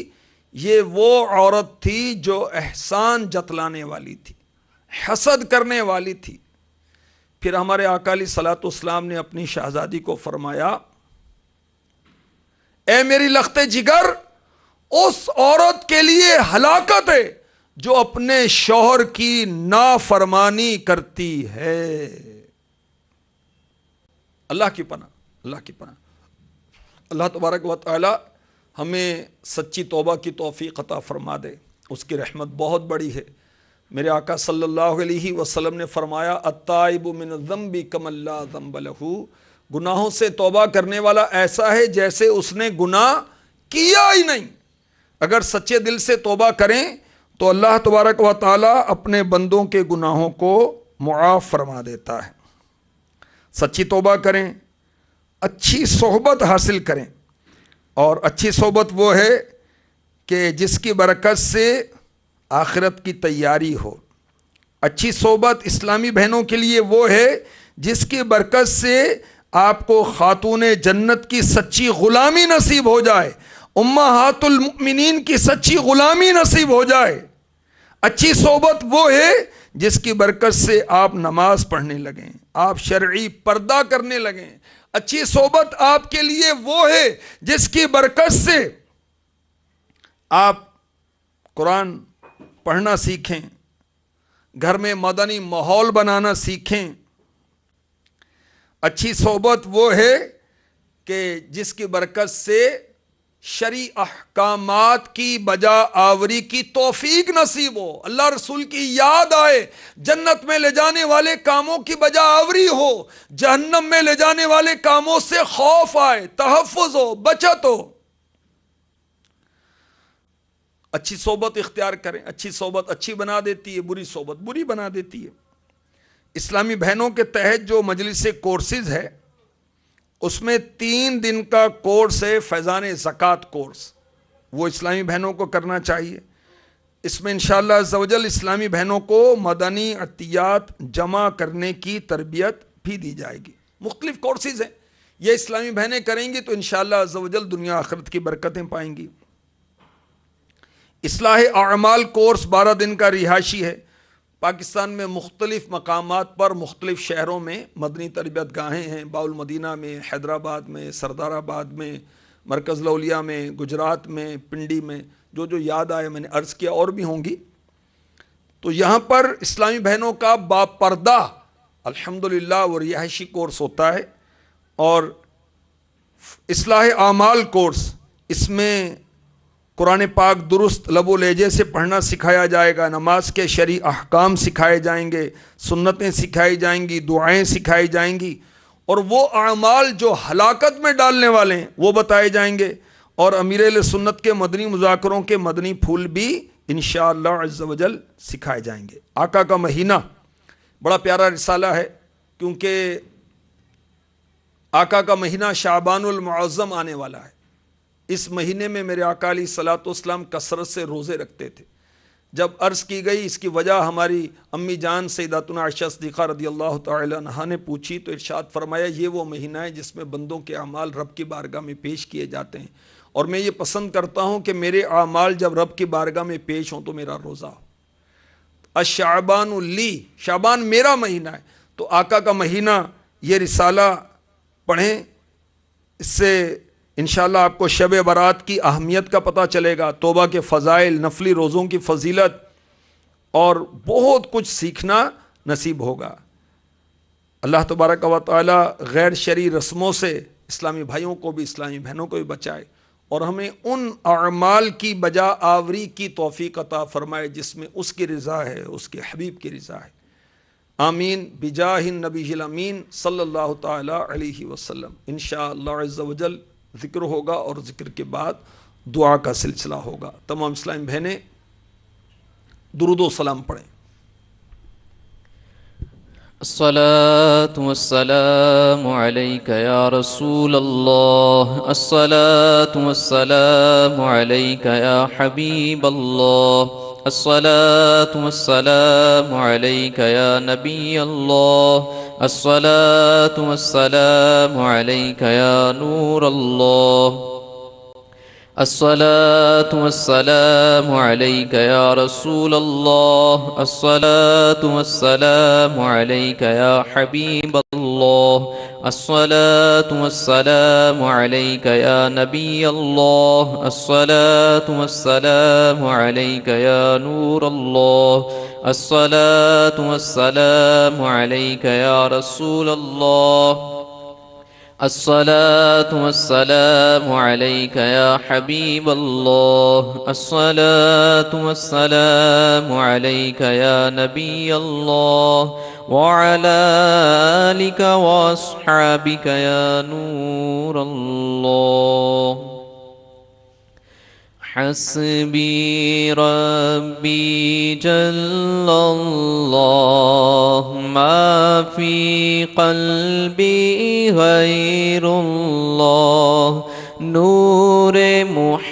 یہ وہ عورت تھی جو احسان جتلانے والی تھی، حسد کرنے والی تھی۔ پھر ہمارے آقا علیہ الصلوۃ والسلام نے اپنی شہزادی کو فرمایا، اے میری لخت جگر، اس عورت کے لیے ہلاکت ہے جو اپنے شوہر کی نافرمانی کرتی ہے۔ اللہ کی پناہ، اللہ کی پناہ۔ اللہ تبارک و تعالی ہمیں سچی توبہ کی توفیق عطا فرما دے، اس کی رحمت بہت بڑی ہے۔ میرے آقا صلی اللہ علیہ وسلم نے فرمایا، التائب من الذنب کمن لا ذنب لہ، گناہوں سے توبہ کرنے والا ایسا ہے جیسے اس نے گناہ کیا ہی نہیں۔ اگر سچے دل سے توبہ کریں تو اللہ تبارک و تعالی اپنے بندوں کے گناہوں کو معاف فرما دیتا ہے۔ سچی توبہ کریں، اچھی صحبت حاصل کریں، اور اچھی صحبت وہ ہے کہ جس کی برکت سے آخرت کی تیاری ہو۔ اچھی صحبت اسلامی بہنوں کے لیے وہ ہے جس کی برکت سے آپ کو خاتون جنت کی سچی غلامی نصیب ہو جائے، امہات المؤمنین کی سچی غلامی نصیب ہو جائے۔ اچھی صحبت وہ ہے جس کی برکت سے آپ نماز پڑھنے لگیں، آپ شرعی پردہ کرنے لگیں۔ اچھی صحبت آپ کے لیے وہ ہے جس کی برکت سے آپ قرآن پڑھنا سیکھیں، گھر میں مدنی ماحول بنانا سیکھیں۔ اچھی صحبت وہ ہے کہ جس کی برکت سے شرعی احکامات کی بجا آوری کی توفیق نصیب ہو، اللہ رسول کی یاد آئے، جنت میں لے جانے والے کاموں کی بجا آوری ہو، جہنم میں لے جانے والے کاموں سے خوف آئے، تحفظ ہو، بچت ہو۔ اچھی صحبت اختیار کریں۔ اچھی صحبت اچھی بنا دیتی ہے، بری صحبت بری بنا دیتی ہے۔ اسلامی بہنوں کے تحت جو مجلس کورسز ہے اس میں 3 دن کا کورس ہے، فیضان زکوٰۃ کورس، وہ اسلامی بہنوں کو کرنا چاہیے۔ اس میں انشاءاللہ عز و جل اسلامی بہنوں کو مدنی عطیات جمع کرنے کی تربیت بھی دی جائے گی۔ مختلف کورسز ہیں، یہ اسلامی بہنیں کریں گی تو انشاءاللہ عز و جل دنیا آخرت کی برکتیں پائیں گی۔ اصلاح اعمال کورس 12 دن کا رہائشی ہے۔ پاکستان میں مختلف مقامات پر مختلف شہروں میں مدنی تربیت گاہیں ہیں، باالمدینہ میں، حیدرآباد میں، سردار آباد میں، مرکز الاولیاء میں، گجرات میں، پنڈی میں، جو یاد آئے میں نے عرض کیا، اور بھی ہوں گی۔ تو یہاں پر اسلامی بہنوں کا باپردہ الحمدللہ وہ رہائشی کورس ہوتا ہے۔ اور اصلاح اعمال کورس، اس میں قرآن پاک درست لب و لہجے سے پڑھنا سکھایا جائے گا، نماز کے شرعی احکام سکھائے جائیں گے، سنتیں سکھائی جائیں گی، دعائیں سکھائی جائیں گی، اور وہ اعمال جو ہلاکت میں ڈالنے والے ہیں وہ بتائے جائیں گے، اور امیر اہل سنت کے مدنی مذاکروں کے مدنی پھول بھی انشاءاللہ عز و جل سکھائے جائیں گے۔ آقا کا مہینہ بڑا پیارا رسالہ ہے، کیونکہ آقا کا مہینہ شعبان المعظم آنے والا ہے۔ اس مہینے میں میرے آقا علیہ الصلوۃ والسلام کثرت سے روزے رکھتے تھے۔ جب عرض کی گئی اس کی وجہ ہماری امی جان سیداتنا عائشہ صدیقہ رضی اللہ تعالی عنہا نے پوچھی تو ارشاد فرمایا یہ وہ مہینہ ہے جس میں بندوں کے اعمال رب کی بارگاہ میں پیش کیے جاتے ہیں، اور میں یہ پسند کرتا ہوں کہ میرے اعمال جب رب کی بارگاہ میں پیش ہوں تو میرا روزہ ہو۔ الشعبان لی، شعبان میرا مہینہ ہے، تو آقا کا مہینہ یہ رسالہ پڑھیں، اس سے انشاءاللہ آپ کو شب برات کی اہمیت کا پتہ چلے گا، توبہ کے فضائل، نفلی روزوں کی فضیلت، اور بہت کچھ سیکھنا نصیب ہوگا۔ اللہ تبارک و تعالی غیر شرعی رسموں سے اسلامی بھائیوں کو بھی، اسلامی بہنوں کو بھی بچائے، اور ہمیں ان اعمال کی بجا آوری کی توفیق عطا فرمائے جس میں اس کی رضا ہے، اس کے حبیب کی رضا ہے۔ آمین بجاہ النبی الامین صلی اللہ تعالی علیہ وسلم۔ انشاءاللہ عز و جل ذکر ہوگا، اور ذکر کے بعد دعا کا سلسلہ ہوگا۔ تمام اسلامی بہنیں درود و سلام پڑھیں۔ الصلاة والسلام عليك يا رسول الله، الصلاة والسلام عليك يا حبيب الله، الصلاة والسلام عليك يا نبي الله، الصلاة والسلام عليك يا نور الله، الصلاة والسلام عليك يا رسول الله، الصلاة والسلام عليك يا حبيب الله، الصلاة والسلام عليك يا نبي الله، الصلاة والسلام عليك يا نور الله، الصلاة والسلام عليك يا رسول الله، الصلاة والسلام عليك يا حبيب الله، الصلاة والسلام عليك يا نبي الله، وعلى آلك وأصحابك يا نور الله. حسبي ربي جل الله، ما في قلبي غير الله، نور محمد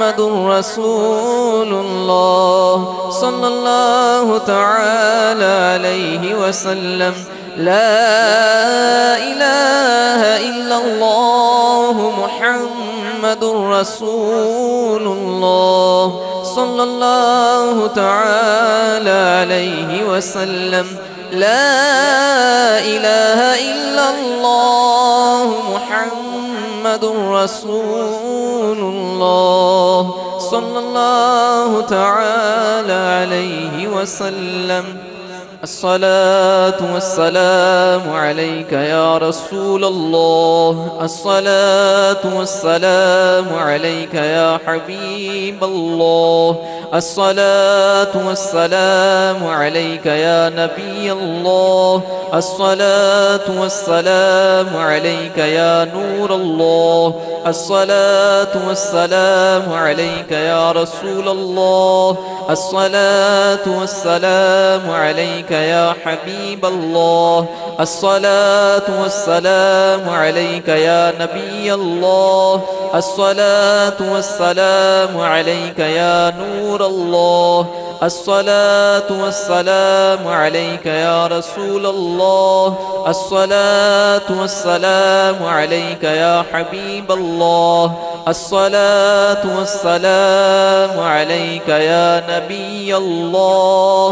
محمد رسول الله صلى الله تعالى عليه وسلم. لا إله إلا الله محمد رسول الله صلى الله تعالى عليه وسلم. لا إله إلا الله محمد رسول الله صلى الله تعالى عليه وسلم. الصلاة والسلام عليك يا رسول الله. الصلاة والسلام عليك يا حبيب الله. الصلاة والسلام عليك يا نبي الله. الصلاة والسلام عليك يا نور الله. الصلاة والسلام عليك يا رسول الله. الصلاة والسلام عليك يا حبيب الله. الصلاة والسلام عليك يا نبي الله. الصلاة والسلام عليك يا نور الله. الصلاة والسلام عليك يا رسول الله. الصلاة والسلام عليك يا حبيب الله. الصلاة والسلام عليك يا نبي الله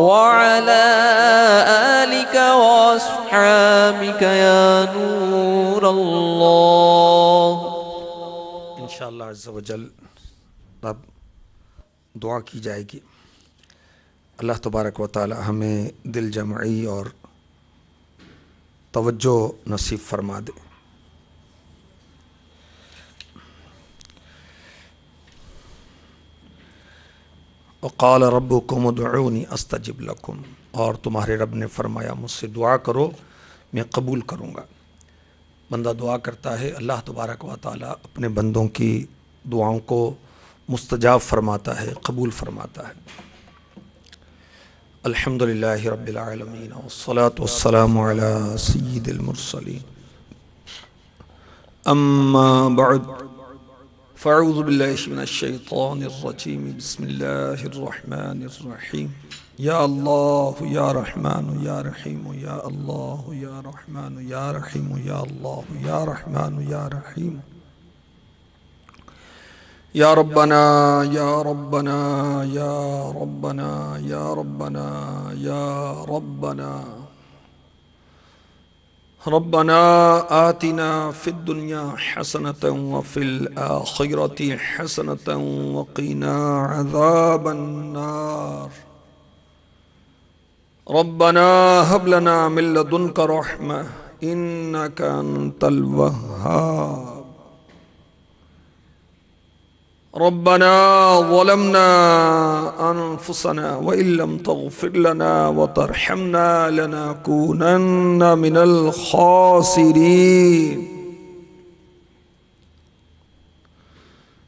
وعلى آلك وأصحابك يا نور الله. انشاءاللہ عز و جل اب دعا کی جائے گی. اللہ تبارک و تعالی ہمیں دل جمعی اور توجہ نصیب فرما دے. وقال ربکم ادعونی استجب لکم، اور تمہارے رب نے فرمایا مجھ سے دعا کرو میں قبول کروں گا. بندہ دعا کرتا ہے، اللہ تبارک و تعالی اپنے بندوں کی دعاؤں کو مستجاب فرماتا ہے، قبول فرماتا ہے. الحمدللہ رب العالمین والصلاة والسلام علی سید المرسلین. اما بعد فاعوذ باللہ من الشیطان الرجیم. بسم اللہ الرحمن الرحیم. یا اللہ یا رحمان یا رحیم یا اللہ یا رحمان یا رحیم یا اللہ یا رحمان یا رحیم. یا ربنا یا ربنا یا ربنا یا ربنا یا ربنا ربنا آتنا فی الدنیا حسنة وفی الآخرة حسنة وقنا عذاب النار. ربنا هب لنا من لدنك رحمة إنك أنت الوهاب. ربنا ظلمنا أنفسنا وإن لم تغفر لنا وترحمنا لنكونن من الخاسرين.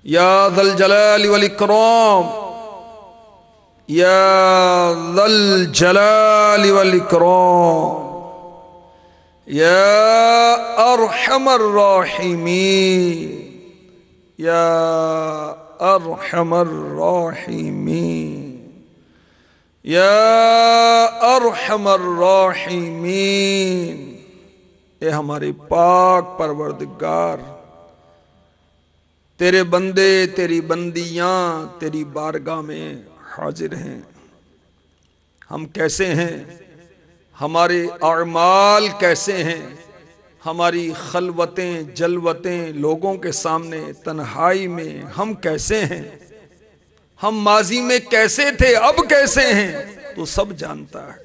يا ذا الجلال والإكرام يا ذا الجلال والإكرام يا أرحم الراحمين یا ارحم الراحمین یا ارحم الراحمین. اے ہمارے پاک پروردگار، تیرے بندے تیری بندیاں تیری بارگاہ میں حاضر ہیں. ہم کیسے ہیں؟ ہمارے اعمال کیسے ہیں؟ ہماری خلوتیں جلوتیں لوگوں کے سامنے تنہائی میں ہم کیسے ہیں؟ ہم ماضی میں کیسے تھے، اب کیسے ہیں؟ تو سب جانتا ہے،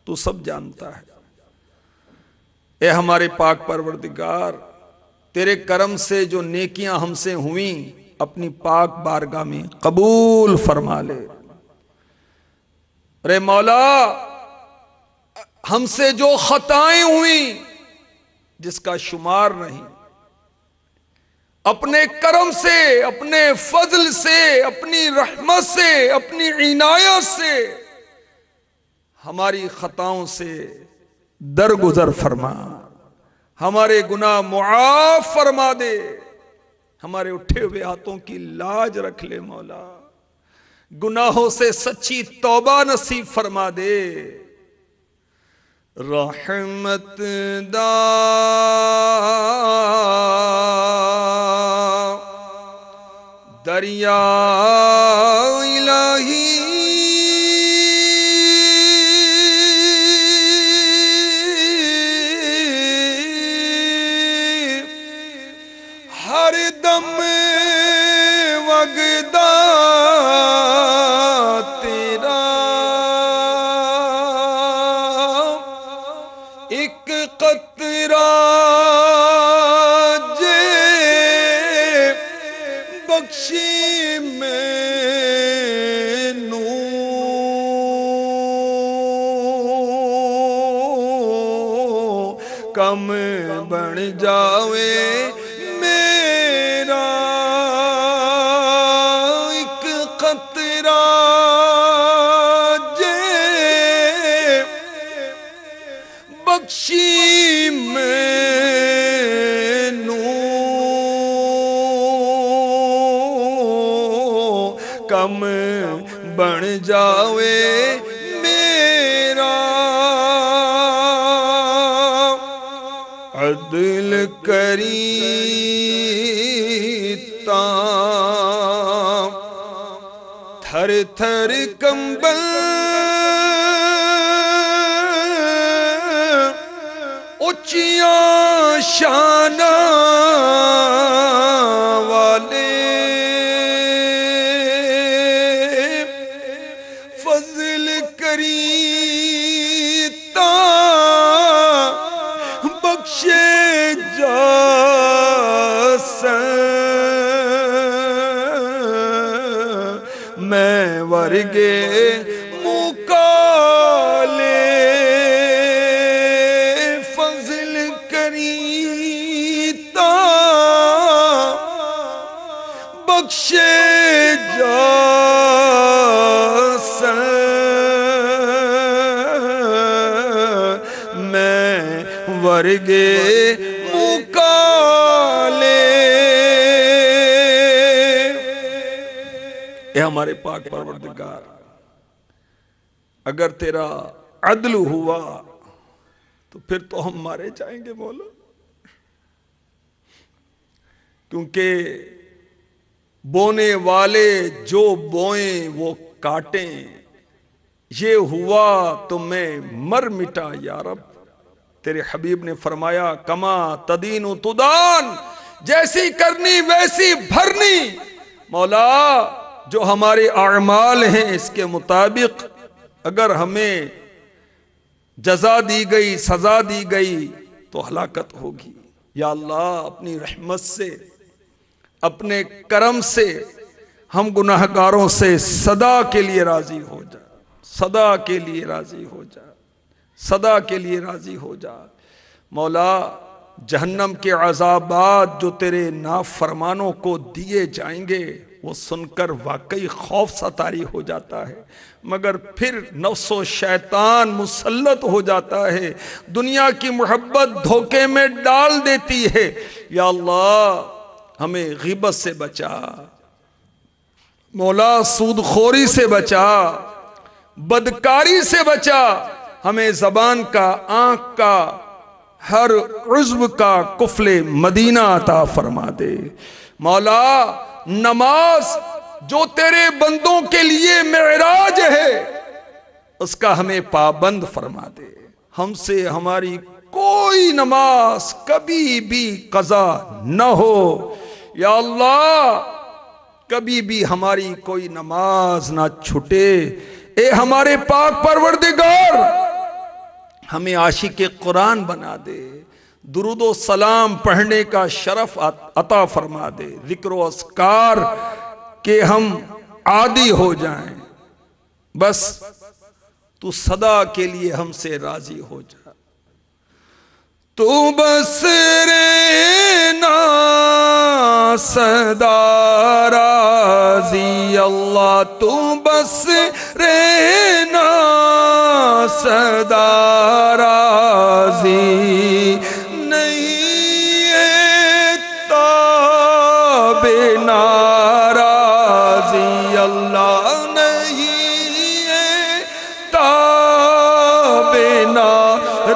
تو سب جانتا ہے. اے ہمارے پاک پروردگار، تیرے کرم سے جو نیکیاں ہم سے ہوئیں اپنی پاک بارگاہ میں قبول فرما لے. رے مولا، ہم سے جو خطائیں ہوئیں جس کا شمار نہیں، اپنے کرم سے، اپنے فضل سے، اپنی رحمت سے، اپنی عنایت سے ہماری خطاؤں سے درگزر فرما، ہمارے گناہ معاف فرما دے، ہمارے اٹھے ہوئے ہاتھوں کی لاج رکھ لے مولا، گناہوں سے سچی توبہ نصیب فرما دے، رحمت دا دریا الہی ہر دم وگدا تیرا، ایک قطرہ جے بخشی مینوں، کم بن جاوے میرا، ایک قطرہ جے بخشی مینوں، کم بن جاوے میرا، عدل کری تاں تھر تھر کمبل، اونچیاں شاناں والے، فضل کری تاں بخشے جا میں ورگے مکالے، فضل کری تاں بخشے جا میں ورگے مکالے۔ اے ہمارے پاک پروردگار، اگر تیرا عدل ہوا تو پھر تو ہم مارے جائیں گے مولا، کیونکہ بونے والے جو بوئیں وہ کاٹیں، یہ ہوا تو میں مر مٹا یا رب۔ تیرے حبیب نے فرمایا کما تدین تدان، جیسی کرنی ویسی بھرنی۔ مولا جو ہمارے اعمال ہیں اس کے مطابق اگر ہمیں جزا دی گئی، سزا دی گئی تو ہلاکت ہوگی۔ یا اللہ اپنی رحمت سے، اپنے کرم سے ہم گناہگاروں سے سدا کے لیے راضی ہو جا، سدا کے لیے راضی ہو جا، سدا کے لیے راضی ہو جا۔ مولا جہنم کے عذابات جو تیرے نافرمانوں کو دیے جائیں گے وہ سن کر واقعی خوف سا طاری ہو جاتا ہے، مگر پھر نفس و شیطان مسلط ہو جاتا ہے، دنیا کی محبت دھوکے میں ڈال دیتی ہے۔ یا اللہ ہمیں غیبت سے بچا، مولا سود خوری سے بچا، بدکاری سے بچا، ہمیں زبان کا، آنکھ کا، ہر عضو کا قفل مدینہ عطا فرما دے۔ مولا نماز جو تیرے بندوں کے لیے معراج ہے اس کا ہمیں پابند فرما دے، ہم سے ہماری کوئی نماز کبھی بھی قضا نہ ہو۔ یا اللہ کبھی بھی ہماری کوئی نماز نہ چھٹے۔ اے ہمارے پاک پروردگار ہمیں عاشق قرآن بنا دے، درود و سلام پڑھنے کا شرف عطا فرما دے، ذکر و اذکار کے ہم عادی ہو جائیں، بس تو صدا کے لیے ہم سے راضی ہو جا۔ تو بس رہنا صدا راضی اللہ، تو بس رہنا صدا راضی، نہیں ہے تاب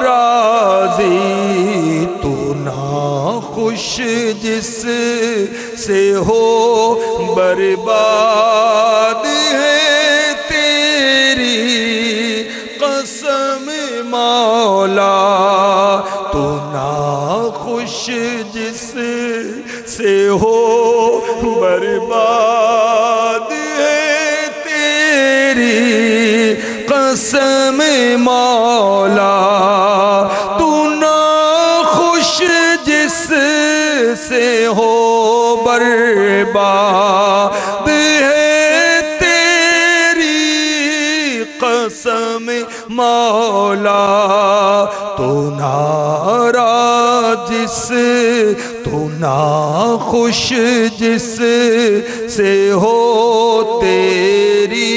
راضی تو ناخوش جس سے ہو برباد ہے تیری قسم مولا تو ناخوش جس سے ہو برباد ہے تیری قسم مولا تو ناخوش جس سے ہو برباد ہے تیری قسم مولا تو ناراض جس تو ناخوش جس سے ہو تیری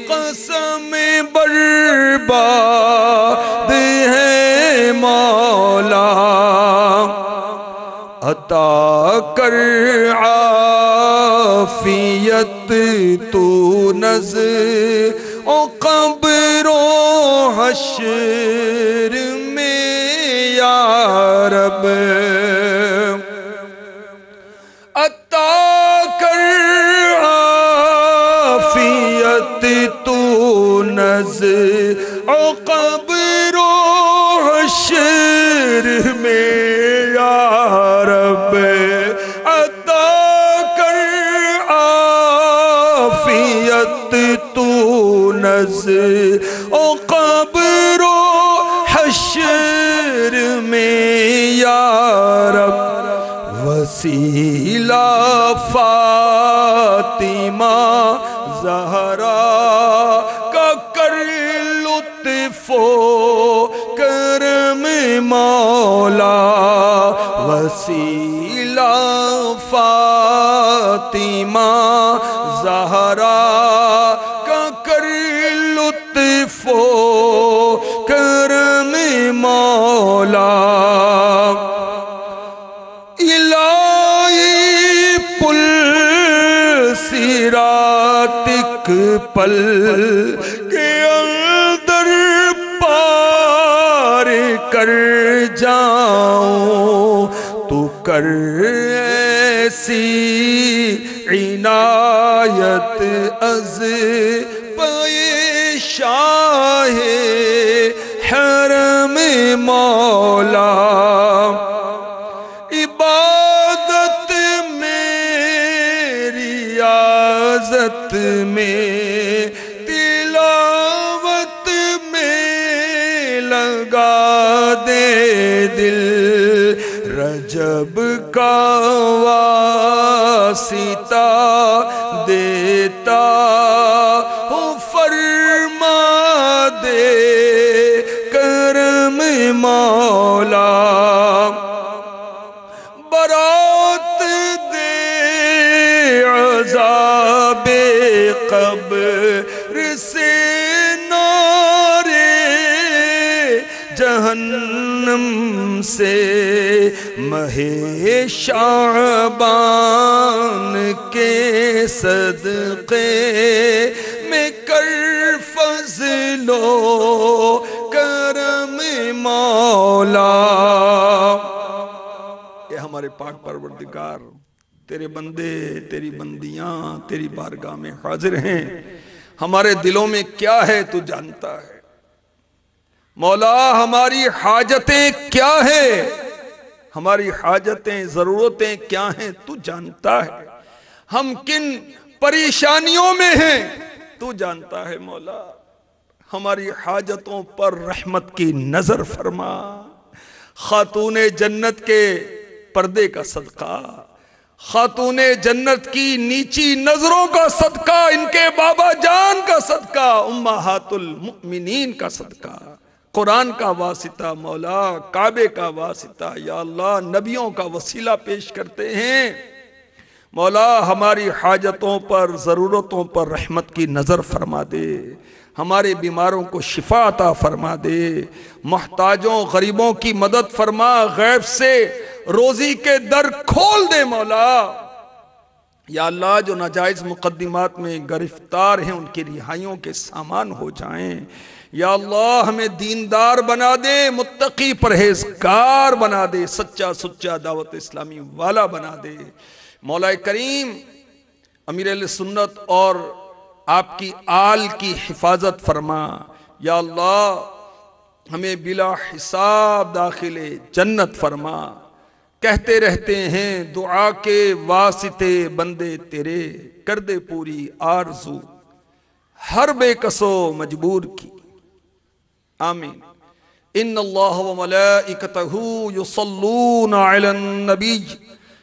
قسم برباد ہے مولا عطا کر عافیت تو نزع و قبر و حشر میں یا رب عطا کر عافیت تو نزع و قبر و حشر میں یا رب عطا کر عافیت تو نزع و قبر و حشر میں یا رب وسیلہ فاطمہ زہرا کا کر لطف و کرم مولا وسیلہ فاطمہ زہرا کا کر لطف و کرم مولا الہی پل صراط ایک پل کے اندر پار کر جاؤں تو کر ایسی عنایت از پائے شاہ حرم مولا عبادت میں ریاضت میں تلاوت میں لگا دے دل رجب کا واسطہ دیتا ہوں فرما دے کرم مولا برات دے عذاب قبر سے نارے جہنم سے ماہ شعبان کے صدقے میں کر فضل و کرم مولا اے ہمارے پاک پروردگار تیرے بندے تیری بندیاں تیری بارگاہ میں حاضر ہیں ہمارے دلوں میں کیا ہے تو جانتا ہے مولا ہماری حاجتیں کیا ہیں ہماری حاجتیں ضرورتیں کیا ہیں تو جانتا ہے ہم کن پریشانیوں میں ہیں تو جانتا ہے مولا ہماری حاجتوں پر رحمت کی نظر فرما خاتون جنت کے پردے کا صدقہ خاتون جنت کی نیچی نظروں کا صدقہ ان کے بابا جان کا صدقہ امہات المؤمنین کا صدقہ قرآن کا واسطہ مولا کعبے کا واسطہ یا اللہ نبیوں کا وسیلہ پیش کرتے ہیں مولا ہماری حاجتوں پر ضرورتوں پر رحمت کی نظر فرما دے ہمارے بیماروں کو شفا عطا فرما دے محتاجوں غریبوں کی مدد فرما غیب سے روزی کے در کھول دے مولا یا اللہ جو ناجائز مقدمات میں گرفتار ہیں ان کی رہائیوں کے سامان ہو جائیں یا اللہ ہمیں دیندار بنا دے، متقی پرہیزگار بنا دے، سچا سچا دعوت اسلامی والا بنا دے۔ مولا کریم امیر اہل سنت اور آپ کی آل کی حفاظت فرما۔ یا اللہ ہمیں بلا حساب داخل جنت فرما۔ کہتے رہتے ہیں دعا کے واسطے بندے تیرے، کر دے پوری آرزو ہر بے کسو مجبور کی، آمین۔ ان اللہ و ملائکتہ یصلون علی النبی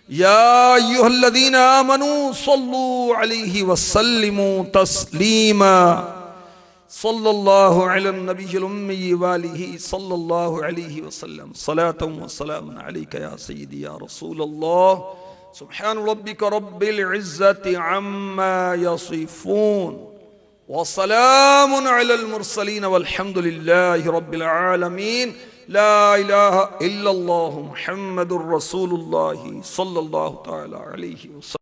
یا ایھا الذین آمنوا صلوا علیہ وسلموا تسلیما۔ صلی اللہ علی النبی الامی والہ صلی اللہ علیہ وسلم، صلاۃ و سلام علیک یا سیدی یا رسول اللہ۔ سبحان ربک رب العزت عما یصفون وسلام علی المرسلین والحمد للہ رب العالمین۔ لا الہ الا اللہ محمد الرسول اللہ صلی اللہ تعالی علیہ وسلم۔